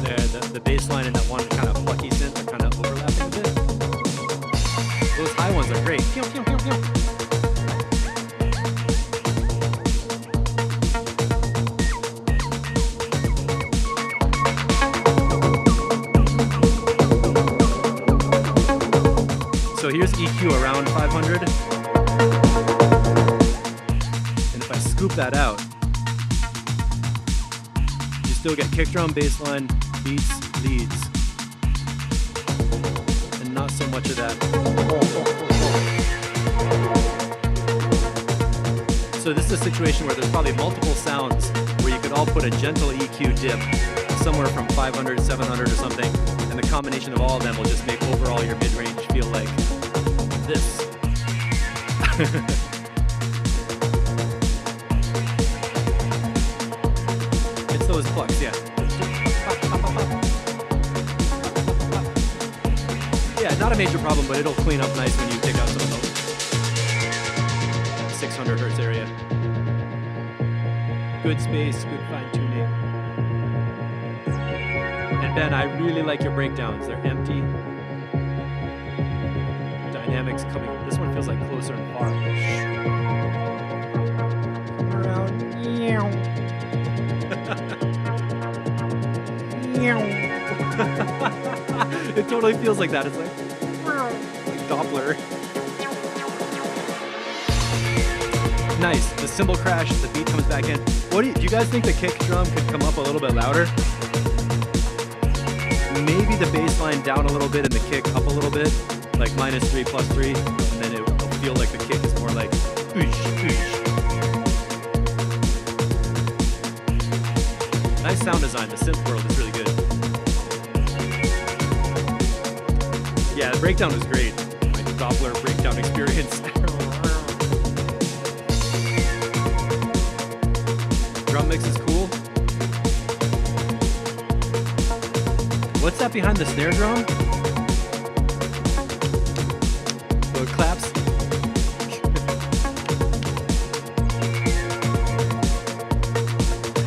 There, the bass line and that one kind of plucky synth are kind of overlapping a bit. Those high ones are great. Pew, pew, pew, pew. So here's EQ around 500. Scoop that out. You still get kick drum, bass line, beats, leads, and not so much of that. So this is a situation where there's probably multiple sounds where you could all put a gentle EQ dip somewhere from 500, 700 or something, and the combination of all of them will just make overall your mid-range feel like this. those plucks, yeah. Yeah, not a major problem, but it'll clean up nice when you take out some of those 600 hertz area. Good space, good fine tuning. And Ben, I really like your breakdowns. They're empty. Dynamics coming. This one feels like closer and far. Come around. It totally feels like that. It's like Doppler. Nice. The cymbal crash, the beat comes back in. What do you guys think the kick drum could come up a little bit louder? Maybe the bass line down a little bit and the kick up a little bit, like -3 +3, and then it'll feel like the kick is more like oosh, oosh. Nice sound design. The synth world is really good. Yeah, the breakdown was great. My Doppler breakdown experience. Drum mix is cool. What's that behind the snare drum? So it claps.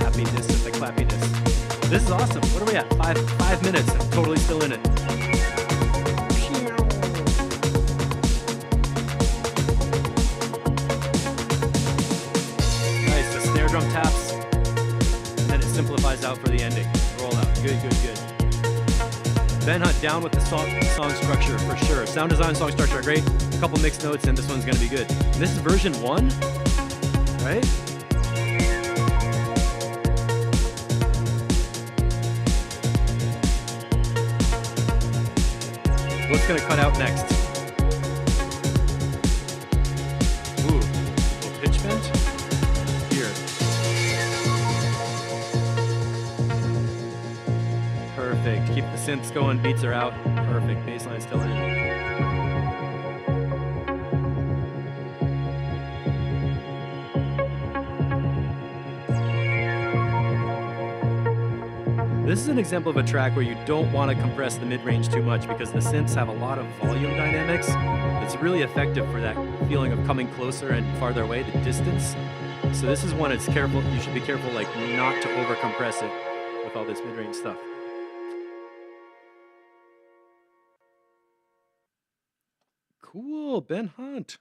Happiness and the clappiness. This is awesome. What are we at? Five minutes. I'm totally still in it. Nice. The snare drum taps, and then it simplifies out for the ending. Roll out. Good, good, good. Ben Hunt down with the song structure for sure. Sound design, song structure are great. A couple mixed notes, and this one's gonna be good. And this is version 1, right? What's gonna cut out next? Ooh, a little pitch bend here. Perfect. Keep the synths going, beats are out. Perfect. Bassline's still in. This is an example of a track where you don't want to compress the mid-range too much because the synths have a lot of volume dynamics. It's really effective for that feeling of coming closer and farther away, the distance. So this is one it's careful. You should be careful, like, not to over-compress it with all this mid-range stuff. Cool, Ben Hunt.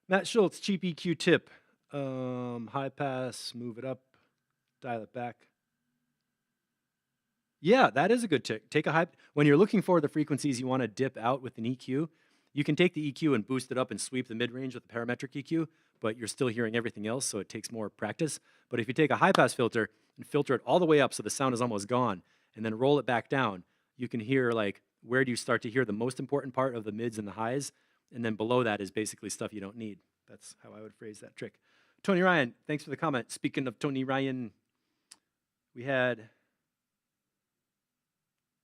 Matt Schultz, cheap EQ tip. High pass, move it up, dial it back. Yeah, that is a good tip. Take a high, when you're looking for the frequencies you want to dip out with an EQ, you can take the EQ and boost it up and sweep the mid-range with the parametric EQ, but you're still hearing everything else, so it takes more practice. But if you take a high-pass filter and filter it all the way up so the sound is almost gone, and then roll it back down, you can hear, like, where do you start to hear the most important part of the mids and the highs, and then below that is basically stuff you don't need. That's how I would phrase that trick. Tony Ryan, thanks for the comment. Speaking of Tony Ryan, we had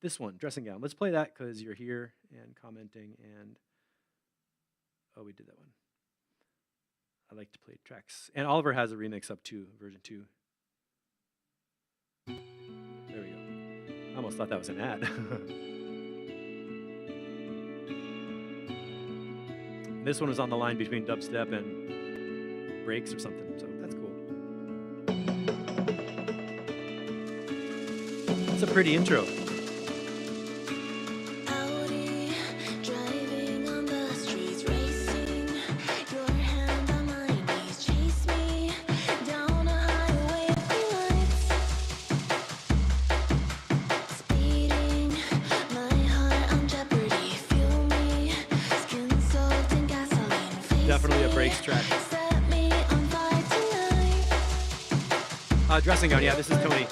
this one, Dressing Gown. Let's play that because you're here and commenting, and oh, we did that one. I like to play tracks. And Oliver has a remix up too, version 2. There we go. I almost thought that was an ad. This one was on the line between dubstep and breaks or something, so that's cool. It's a pretty intro. Definitely a breaks track. Dressing Gown, yeah, this is Tony.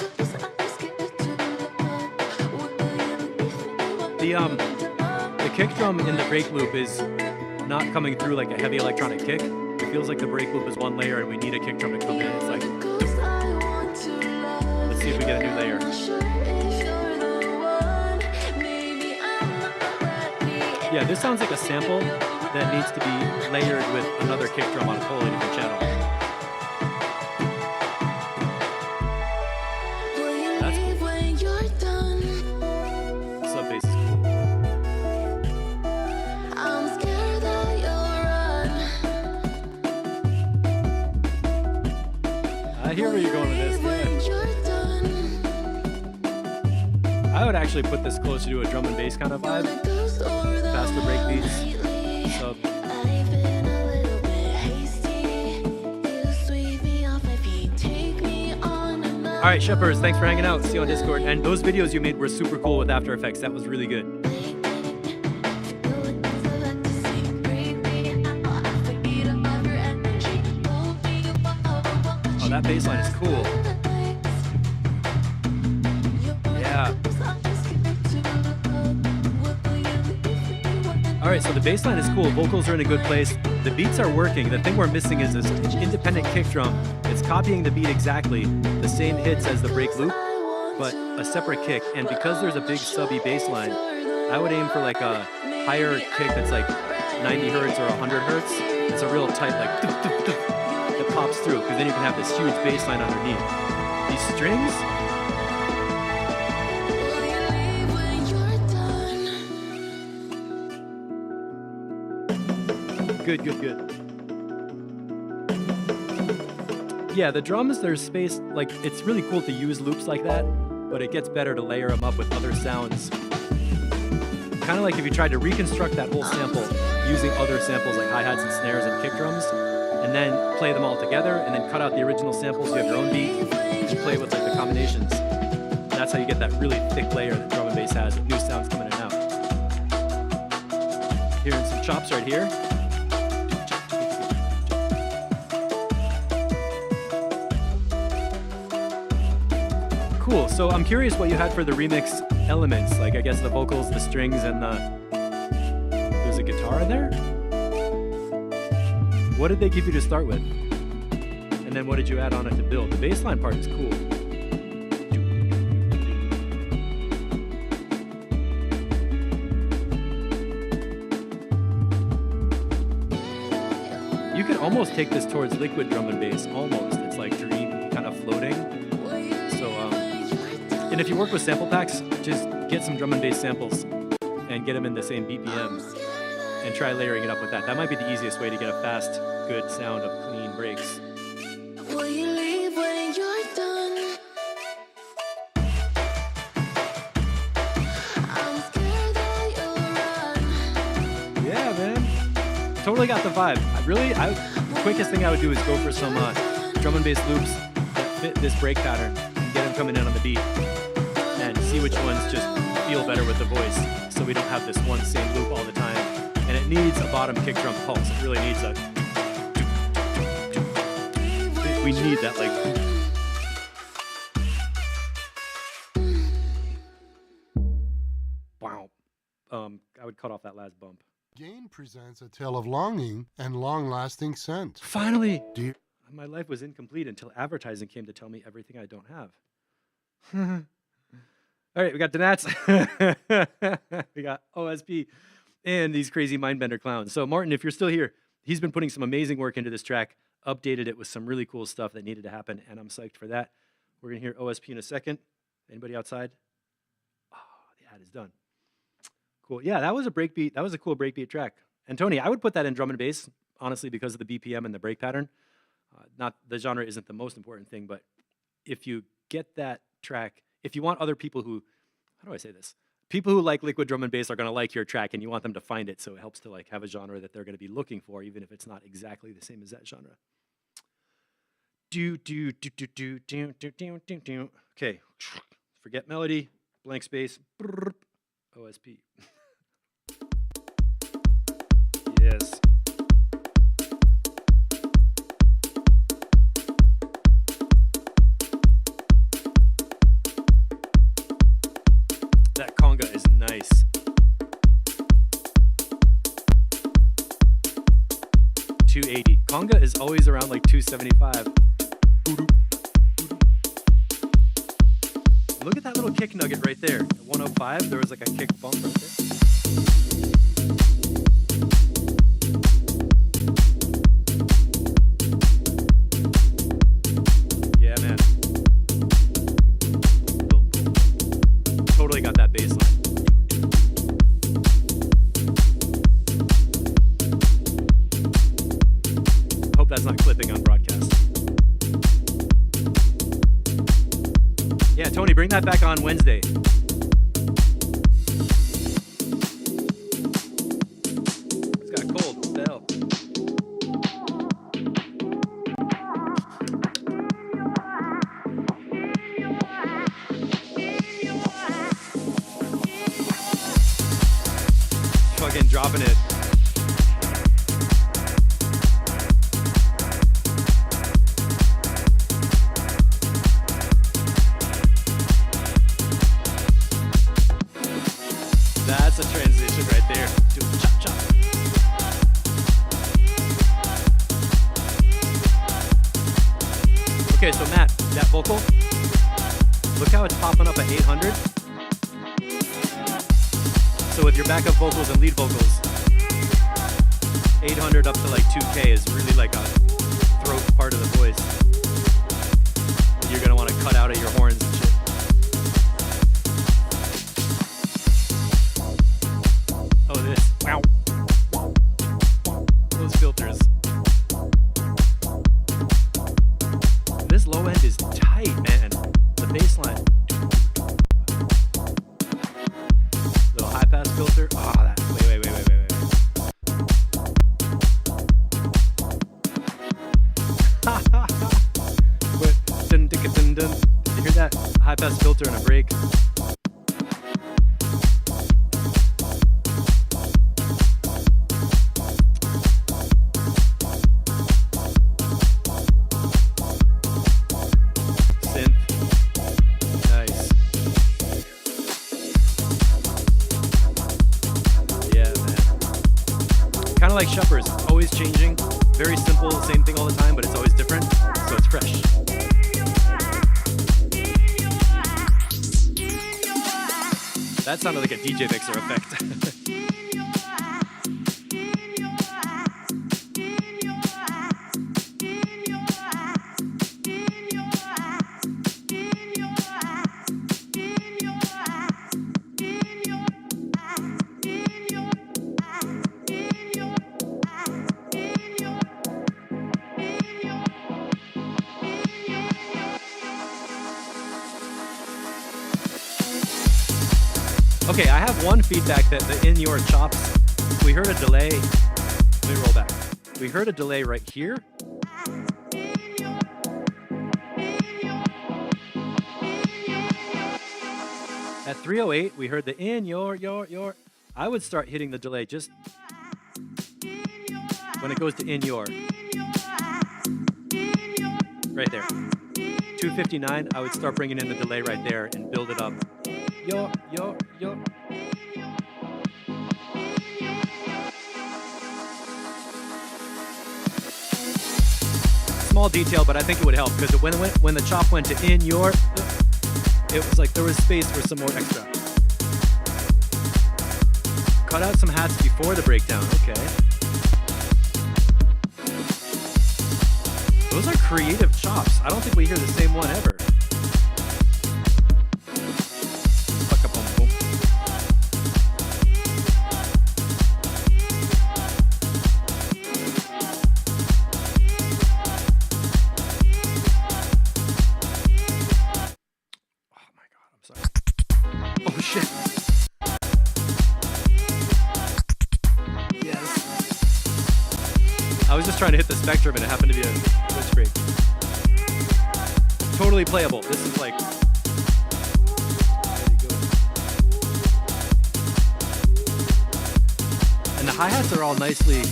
The kick drum in the break loop is not coming through like a heavy electronic kick. It feels like the break loop is one layer and we need a kick drum to come in. It's like, let's see if we get a new layer. Yeah, this sounds like a sample that needs to be layered with another kick drum on a totally different channel. I would actually put this closer to a drum and bass kind of vibe. Faster break beats. Sub. All right, Shepherds, thanks for hanging out. See you on Discord. And those videos you made were super cool with After Effects. That was really good. Oh, that bass line is cool. Yeah. All right, so the bass line is cool. Vocals are in a good place. The beats are working. The thing we're missing is this independent kick drum. It's copying the beat exactly, the same hits as the break loop, but a separate kick. And because there's a big subby bass line, I would aim for like a higher kick that's like 90 hertz or 100 hertz. It's a real tight, like, that pops through, because then you can have this huge bass line underneath. These strings, good. Yeah, the drums, there's space, like, it's really cool to use loops like that, but it gets better to layer them up with other sounds. Kind of like if you tried to reconstruct that whole sample using other samples like hi-hats and snares and kick drums, and then play them all together, and then cut out the original samples, you have your own beat, and play with like the combinations. That's how you get that really thick layer that drum and bass has with new sounds coming in and out. Hearing some chops right here. Cool, so I'm curious what you had for the remix elements, like I guess the vocals, the strings, and there's a guitar in there? What did they give you to start with? And then what did you add on it to build? The bass line part is cool. You could almost take this towards liquid drum and bass, almost. It's like dream, kind of floating. And if you work with sample packs, just get some drum and bass samples and get them in the same BPM and try layering it up with that. That might be the easiest way to get a fast, good sound of clean breaks. Will you leave when you're done? I'm scared that you'll run. Yeah, man. Totally got the vibe. The quickest thing I would do is go for some drum and bass loops that fit this break pattern and get them coming in on the beat. And see which ones just feel better with the voice, so we don't have this one same loop all the time. And it needs a bottom kick drum pulse. It really needs a. We need that, like. Wow. I would cut off that last bump. Gain presents a tale of longing and long-lasting scent. Finally. Dear. My life was incomplete until advertising came to tell me everything I don't have. All right, we got Donats, we got OSP, and these crazy Mindbender clowns. So Martin, if you're still here, he's been putting some amazing work into this track, updated it with some really cool stuff that needed to happen, and I'm psyched for that. We're going to hear OSP in a second. Anybody outside? Oh, the ad is done. Cool. Yeah, that was a breakbeat. That was a cool breakbeat track. And Tony, I would put that in drum and bass, honestly, because of the BPM and the break pattern. Not the genre isn't the most important thing, but if you get that track, if you want other people who, how do I say this? People who like liquid drum and bass are going to like your track, and you want them to find it, so it helps to like have a genre that they're going to be looking for, even if it's not exactly the same as that genre. Okay, forget melody, blank space, OSP. Yes. That conga is nice. $280. Conga is always around like $275. Look at that little kick nugget right there. At 105, there was like a kick bump right there. Yeah, man. Boom, boom. Totally got that bass line. Hope that's not clipping on broadcast. Yeah, Tony, bring that back on Wednesday. dropping it. That's a transition right there. Do a chop chop. Okay, so Matt, that vocal, look how it's popping up at 800. So with your backup vocals and lead vocals, 800 up to like 2K is really like a throat part of the voice that you're gonna want to cut out of your horns and shit. Oh, this. Wow. Those filters. This low end is tight, man. The bass line. Little high pass filter. Oh, that. Wait. Wait. Dun, dun, dun, dun. Did you hear that high pass filter in a break? Like Shepherd's, always changing, very simple, same thing all the time, but it's always different, so it's fresh. That sounded like a DJ mixer effect. Okay, I have one feedback that the in-your chops, we heard a delay. Let me roll back. We heard a delay right here. At 308, we heard the your. I would start hitting the delay just when it goes to in-your. Right there. 259, I would start bringing in the delay right there and build it up. Yo. Small detail, but I think it would help because when the chop went to in your, it was like there was space for some more extra. Cut out some hats before the breakdown. Okay. Those are creative chops. I don't think we hear the same one ever. Trying to hit the spectrum and it happened to be a switch break. Totally playable. This is like and the hi-hats are all nicely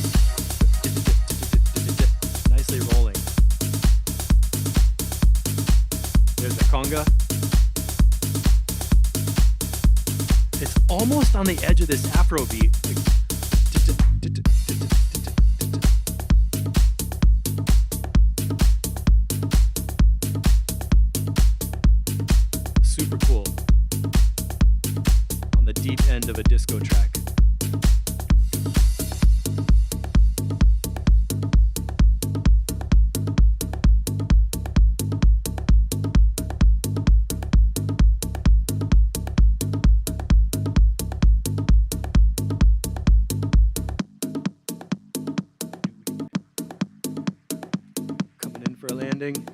rolling. There's the conga. It's almost on the edge of this Afro beat. End of a disco track. Coming in for a landing.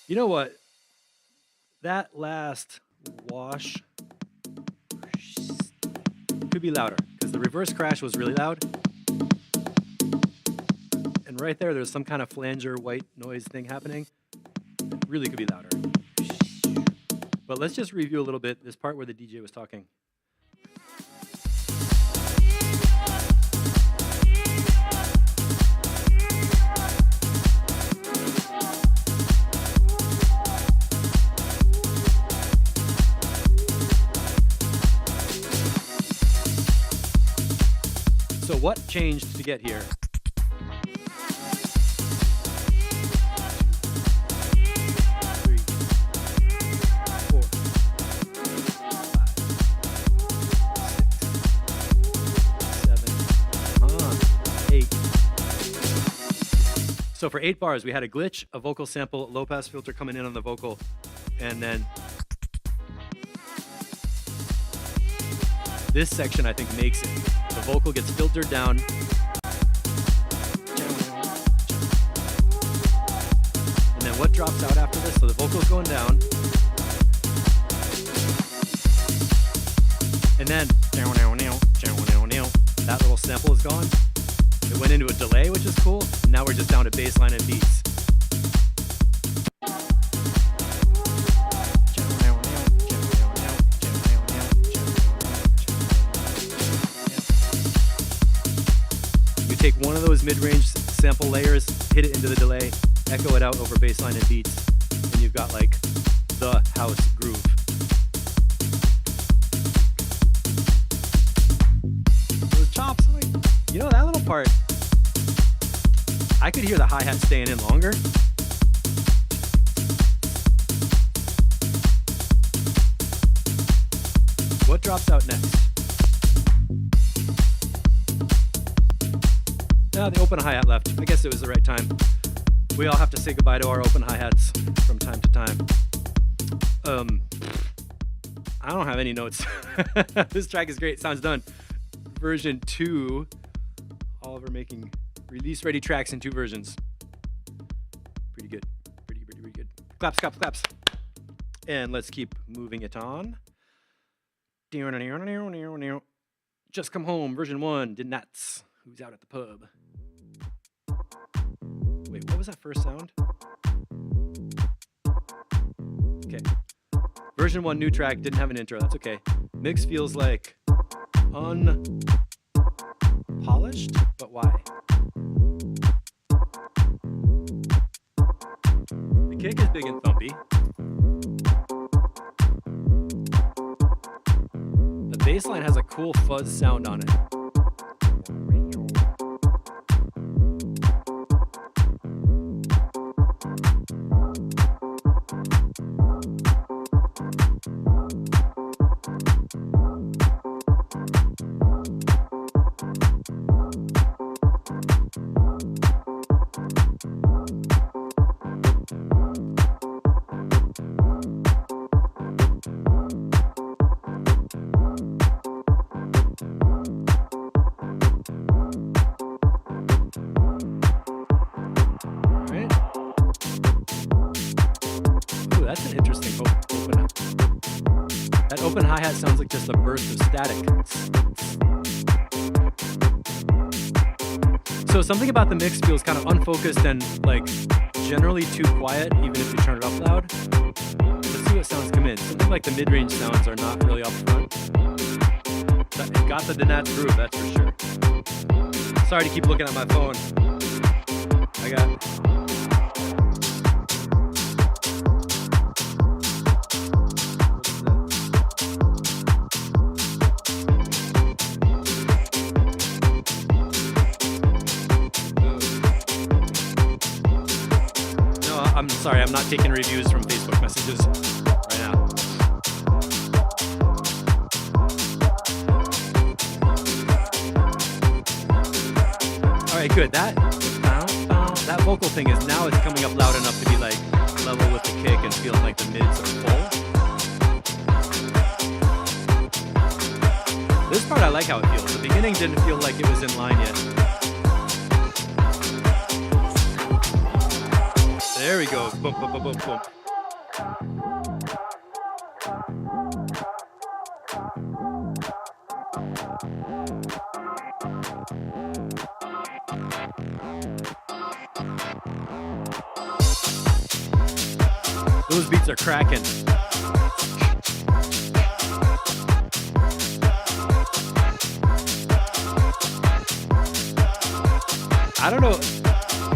You know what? That last wash could be louder because the reverse crash was really loud. And right there, there's some kind of flanger white noise thing happening. It really could be louder. But let's just review a little bit this part where the DJ was talking. So what changed to get here? So for 8 bars, we had a glitch, a vocal sample, low pass filter coming in on the vocal, and then this section I think makes it. The vocal gets filtered down. And then what drops out after this? So the vocal's going down. And then that little sample is gone. It went into a delay, which is cool. And now we're just down to bass line and beats. You take one of those mid-range sample layers, hit it into the delay, echo it out over bass line and beats, and you've got like the house groove. Those chops, like, you know, that little part, I could hear the hi-hat staying in longer. What drops out next? The open hi-hat left. I guess it was the right time. We all have to say goodbye to our open hi-hats from time to time. I don't have any notes. This track is great. Sounds done. Version 2. Oliver making release-ready tracks in 2 versions. Pretty good. Pretty good. Claps, claps, claps. And let's keep moving it on. Just Come Home, version 1. Did nuts. Who's out at the pub? Wait, what was that first sound? Okay. Version 1 new track, didn't have an intro, that's okay. Mix feels like unpolished, but why? The kick is big and thumpy. The bass line has a cool fuzz sound on it. Open hi-hat sounds like just a burst of static. So something about the mix feels kind of unfocused and like generally too quiet, even if you turn it up loud. Let's see what sounds come in. Something like the mid-range sounds are not really up front. It got the Denats groove, that's for sure. Sorry to keep looking at my phone. I got... I'm sorry, I'm not taking reviews from Facebook messages right now. All right, good. That vocal thing is now it's coming up loud enough to be like level with the kick and feeling like the mids are full. This part I like how it feels. The beginning didn't feel like it was in line yet. There we go. Boom, boom, boom, boom, boom. Those beats are cracking. I don't know,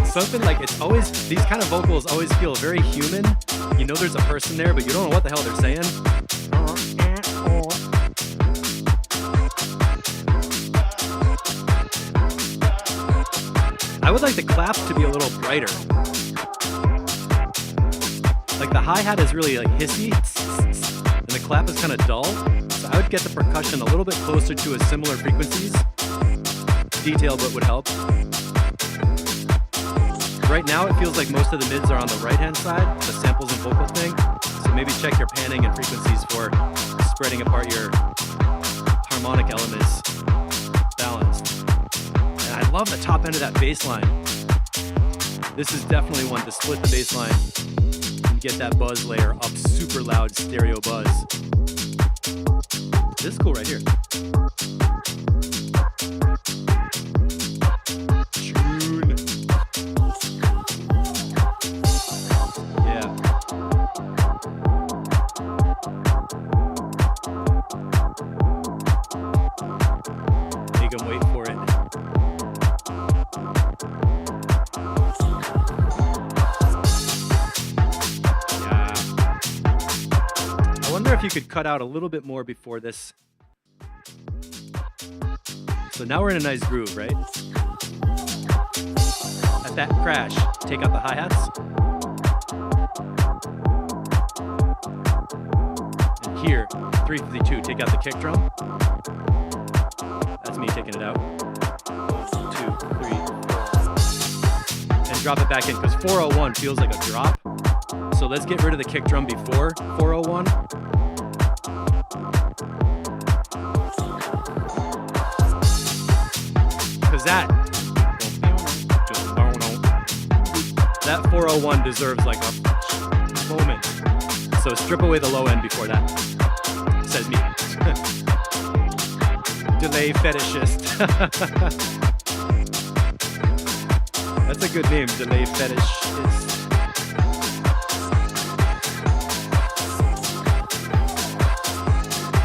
something like it's always, these kind of vocals always feel very human. You know there's a person there, but you don't know what the hell they're saying. I would like the clap to be a little brighter. Like the hi-hat is really like hissy, and the clap is kind of dull. So I would get the percussion a little bit closer to a similar frequencies. Detail, but would help. Right now, it feels like most of the mids are on the right-hand side, the samples and vocal thing. So maybe check your panning and frequencies for spreading apart your harmonic elements balanced. And I love the top end of that bass line. This is definitely one to split the bass line and get that buzz layer up, super loud stereo buzz. This is cool right here. Make them wait for it. Yeah. I wonder if you could cut out a little bit more before this. So now we're in a nice groove, right? At that crash, take out the hi-hats. And here, 352, take out the kick drum. That's me taking it out. 2, 3, 4. And drop it back in, because 401 feels like a drop. So let's get rid of the kick drum before 401. Because that 401 deserves like a moment. So strip away the low end before that. Says me. Delay fetishist. That's a good name, delay fetishist.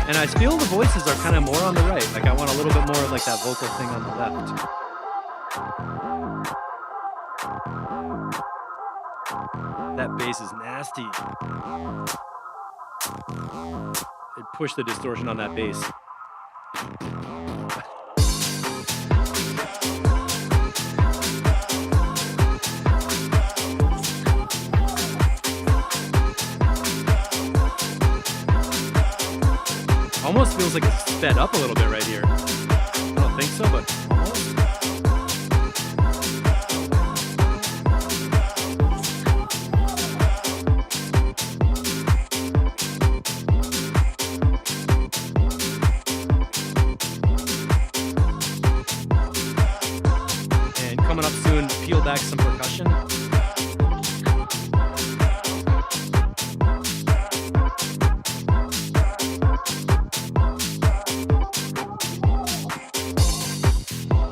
And I feel the voices are kind of more on the right. Like I want a little bit more of like that vocal thing on the left. That bass is nasty. It pushed the distortion on that bass. Almost feels like it's sped up a little bit right here. I don't think so, but almost. And coming up soon, peel back some percussion.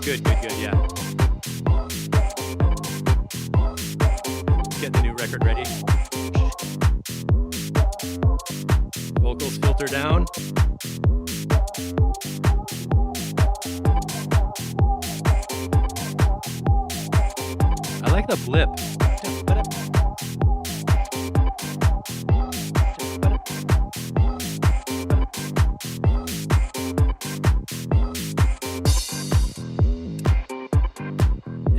Good, yeah. Get the new record ready. Vocals filter down. I like the blip.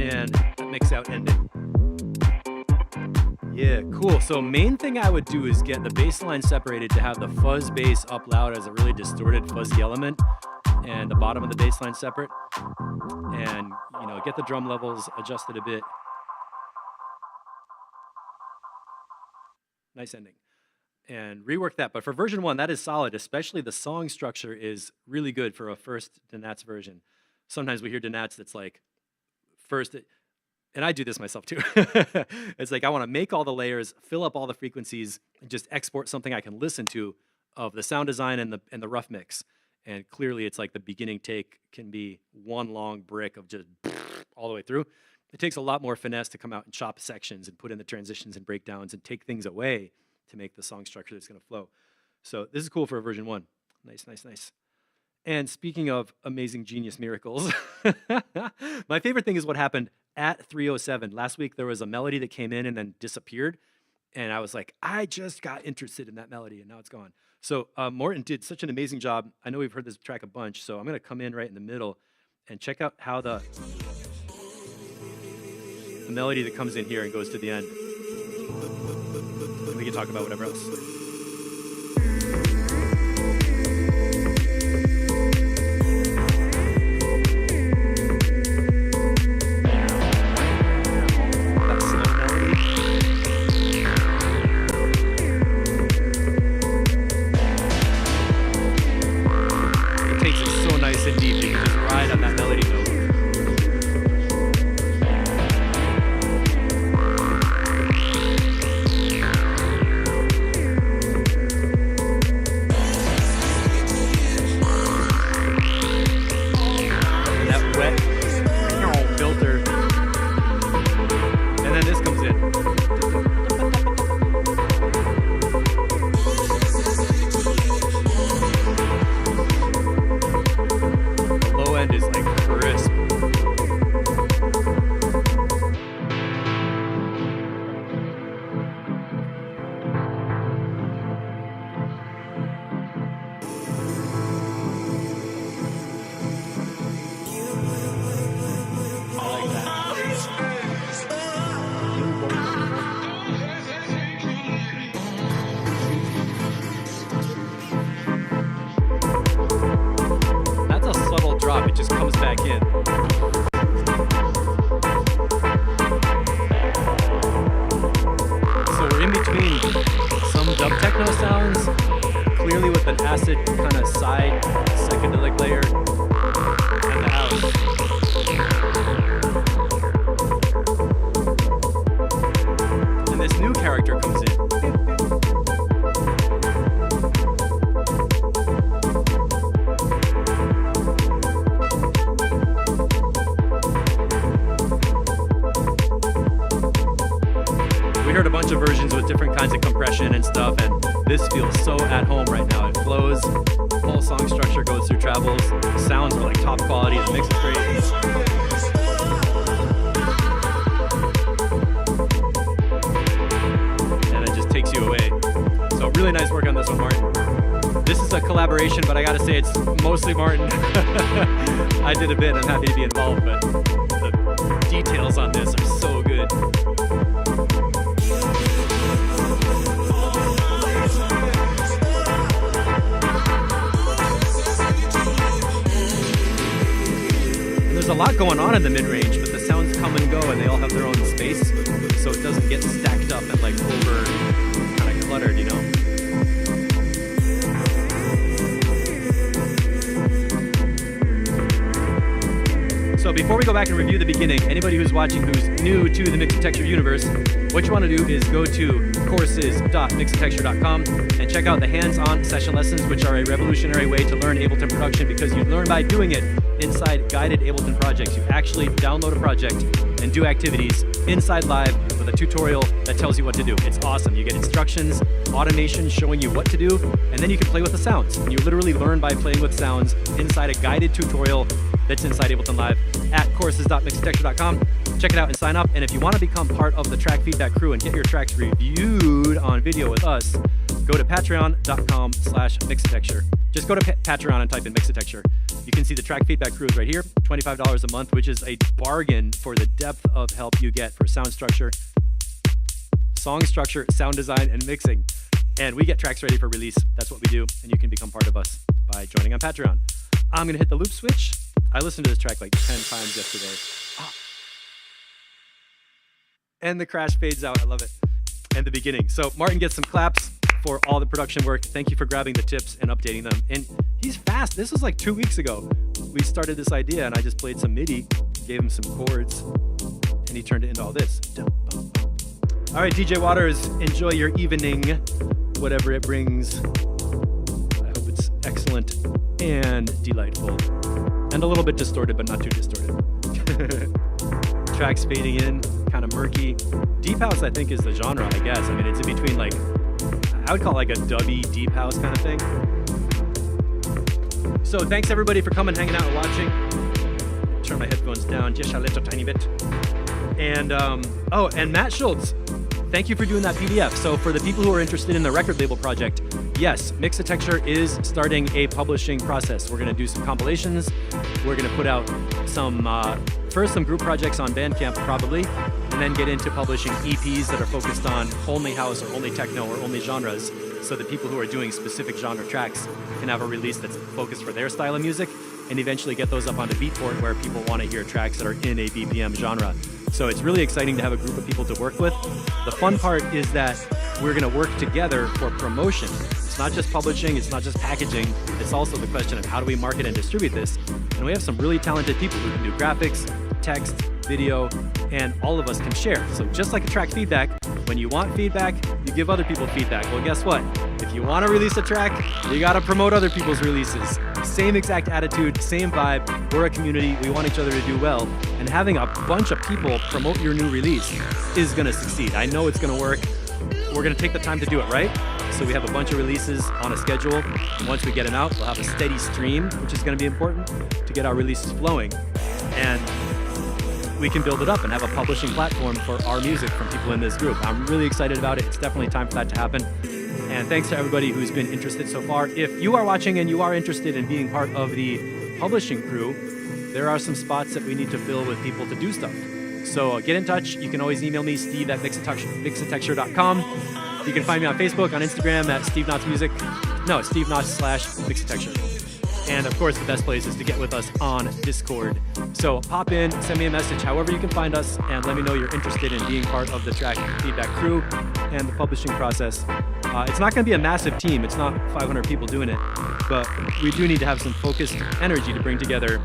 And mix out ending. Yeah, cool. So main thing I would do is get the bass line separated to have the fuzz bass up loud as a really distorted fuzzy element, and the bottom of the bass line separate. And, you know, get the drum levels adjusted a bit. Nice ending. And rework that. But for version 1, that is solid, especially the song structure is really good for a first Donats version. Sometimes we hear Donats that's like, first, and I do this myself too. It's like I want to make all the layers, fill up all the frequencies, and just export something I can listen to of the sound design and the rough mix. And clearly, it's like the beginning take can be one long brick of just all the way through. It takes a lot more finesse to come out and chop sections and put in the transitions and breakdowns and take things away to make the song structure that's going to flow. So this is cool for a version 1. Nice, nice, nice. And speaking of amazing genius miracles, my favorite thing is what happened at 3:07. Last week, there was a melody that came in and then disappeared. And I was like, I just got interested in that melody, and now it's gone. So Morton did such an amazing job. I know we've heard this track a bunch, so I'm going to come in right in the middle and check out how the melody that comes in here and goes to the end. And we can talk about whatever else. It just comes back in. So we're in between some dub techno sounds, clearly with an acid kind of side psychedelic layer, and the house. And this new character comes in. We heard a bunch of versions with different kinds of compression and stuff, and this feels so at home right now. It flows, whole song structure goes through travels, sounds are like top quality, the mix is great. And it just takes you away. So really nice work on this one, Martin. This is a collaboration, but I gotta say it's mostly Martin. I did a bit, I'm happy to be involved, but the details on this are so good. There's a lot going on in the mid-range, but the sounds come and go and they all have their own space, so it doesn't get stacked up and like over kind of cluttered, you know? So before we go back and review the beginning, anybody who's watching who's new to the Mix and Texture universe, what you want to do is go to courses.mixandtexture.com and check out the hands-on session lessons, which are a revolutionary way to learn Ableton production because you learn by doing it inside guided Ableton projects. You actually download a project and do activities inside live with a tutorial that tells you what to do. It's awesome. You get instructions, automation showing you what to do, and then you can play with the sounds. And you literally learn by playing with sounds inside a guided tutorial that's inside Ableton Live at courses.mixandtexture.com. Check it out and sign up. And if you want to become part of the track feedback crew and get your tracks reviewed on video with us, go to patreon.com/mixandtexture. Just go to Patreon and type in Mixandtexture. You can see the track feedback crew is right here, $25 a month, which is a bargain for the depth of help you get for sound structure, song structure, sound design, and mixing. And we get tracks ready for release. That's what we do, and you can become part of us by joining on Patreon. I'm going to hit the loop switch. I listened to this track like 10 times yesterday. Oh. And the crash fades out. I love it. And the beginning. So Martin gets some claps for all the production work. Thank you for grabbing the tips and updating them. And he's fast. This was like 2 weeks ago. We started this idea and I just played some MIDI, gave him some chords, and he turned it into all this. All right, DJ Waters, enjoy your evening, whatever it brings. I hope it's excellent and delightful. And a little bit distorted, but not too distorted. tracks fading in, kind of murky. Deep house, I think, is the genre, I guess. I mean, it's in between, like, I would call it like a dubby deep house kind of thing. So thanks everybody for coming, hanging out, and watching. Turn my headphones down just a little tiny bit. And and Matt Schultz, thank you for doing that PDF. So for the people who are interested in the record label project, yes, Mixatexture is starting a publishing process. We're going to do some compilations. We're going to put out some first some group projects on Bandcamp probably, and then get into publishing EPs that are focused on only house or only techno or only genres, so that people who are doing specific genre tracks can have a release that's focused for their style of music, and eventually get those up onto Beatport where people want to hear tracks that are in a BPM genre. So it's really exciting to have a group of people to work with. The fun part is that we're going to work together for promotion. It's not just publishing, it's not just packaging, it's also the question of how do we market and distribute this. And we have some really talented people who can do graphics, text, video, and all of us can share. So just like a track feedback, when you want feedback, you give other people feedback. Well, guess what? If you want to release a track, you got to promote other people's releases. Same exact attitude, same vibe. We're a community. We want each other to do well. And having a bunch of people promote your new release is going to succeed. I know it's going to work. We're going to take the time to do it right. So we have a bunch of releases on a schedule. And once we get them out, we'll have a steady stream, which is going to be important to get our releases flowing. And we can build it up and have a publishing platform for our music from people in this group. I'm really excited about it. It's definitely time for that to happen. And thanks to everybody who's been interested so far. If you are watching and you are interested in being part of the publishing crew, there are some spots that we need to fill with people to do stuff. So get in touch. You can always email me, steve@mixatexture.com. You can find me on Facebook, on Instagram at Steve Knotts Music. No, Steve Knotts/Mixatexture. And of course, the best place is to get with us on Discord. So pop in, send me a message, however you can find us, and let me know you're interested in being part of the track feedback crew and the publishing process. It's not going to be a massive team. It's not 500 people doing it, but we do need to have some focused energy to bring together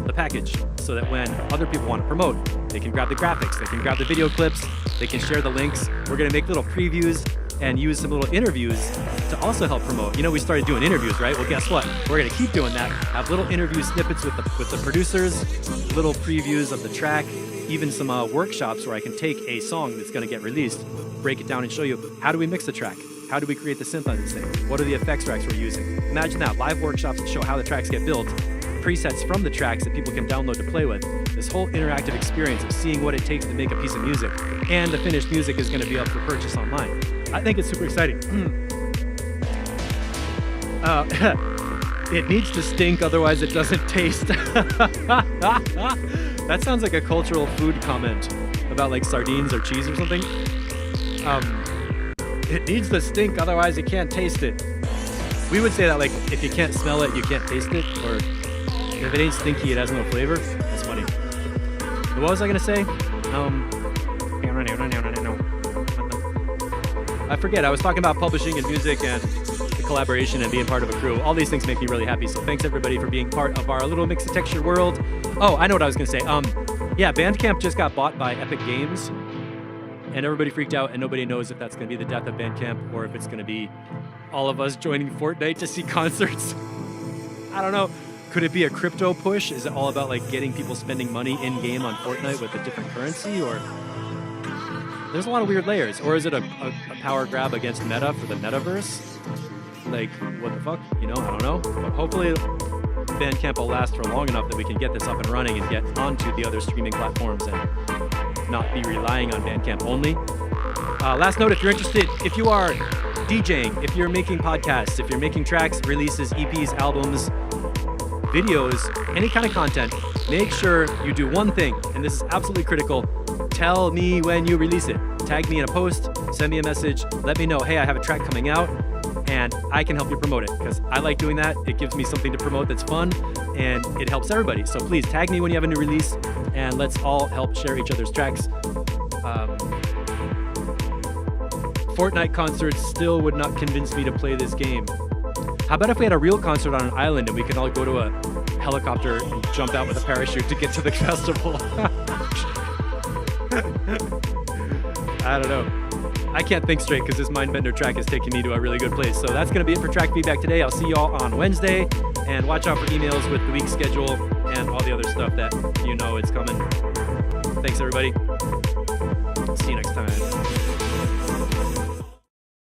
the package so that when other people want to promote, they can grab the graphics, they can grab the video clips, they can share the links. We're going to make little previews and use some little interviews to also help promote. You know, we started doing interviews, right? Well, guess what? We're going to keep doing that. Have little interview snippets with the producers, little previews of the track, even some workshops where I can take a song that's going to get released, break it down and show you how do we mix the track? How do we create the synth on this thing? What are the effects tracks we're using? Imagine that, live workshops that show how the tracks get built, presets from the tracks that people can download to play with. This whole interactive experience of seeing what it takes to make a piece of music, and the finished music is going to be up for purchase online. I think it's super exciting. It needs to stink, otherwise it doesn't taste. That sounds like a cultural food comment about like sardines or cheese or something. It needs to stink, otherwise you can't taste it. We would say that like if you can't smell it, you can't taste it, or if it ain't stinky, it has no flavor. That's funny. What was I gonna say? I forget. I was talking about publishing and music and the collaboration and being part of a crew. All these things make me really happy. So thanks everybody for being part of our little Mixatexture world. Oh, I know what I was gonna say. Yeah, Bandcamp just got bought by Epic Games, and everybody freaked out, and nobody knows if that's gonna be the death of Bandcamp or if it's gonna be all of us joining Fortnite to see concerts. I don't know. Could it be a crypto push? Is it all about like getting people spending money in game on Fortnite with a different currency, or there's a lot of weird layers? Or is it a power grab against Meta for the metaverse? Like, what the fuck? You know, I don't know. But hopefully Bandcamp will last for long enough that we can get this up and running and get onto the other streaming platforms and not be relying on Bandcamp only. Last note, if you're interested, if you are DJing, if you're making podcasts, if you're making tracks, releases, EPs, albums, videos, any kind of content, make sure you do one thing, and this is absolutely critical. Tell me when you release it. Tag me in a post, send me a message, let me know, hey, I have a track coming out, and I can help you promote it, because I like doing that. It gives me something to promote that's fun, and it helps everybody. So please tag me when you have a new release, and let's all help share each other's tracks. Fortnite concerts still would not convince me to play this game. How about if we had a real concert on an island and we could all go to a helicopter and jump out with a parachute to get to the festival? I don't know. I can't think straight because this Mindbender track is taking me to a really good place. So that's going to be it for track feedback today. I'll see y'all on Wednesday, and watch out for emails with the week's schedule and all the other stuff that you know is coming. Thanks, everybody.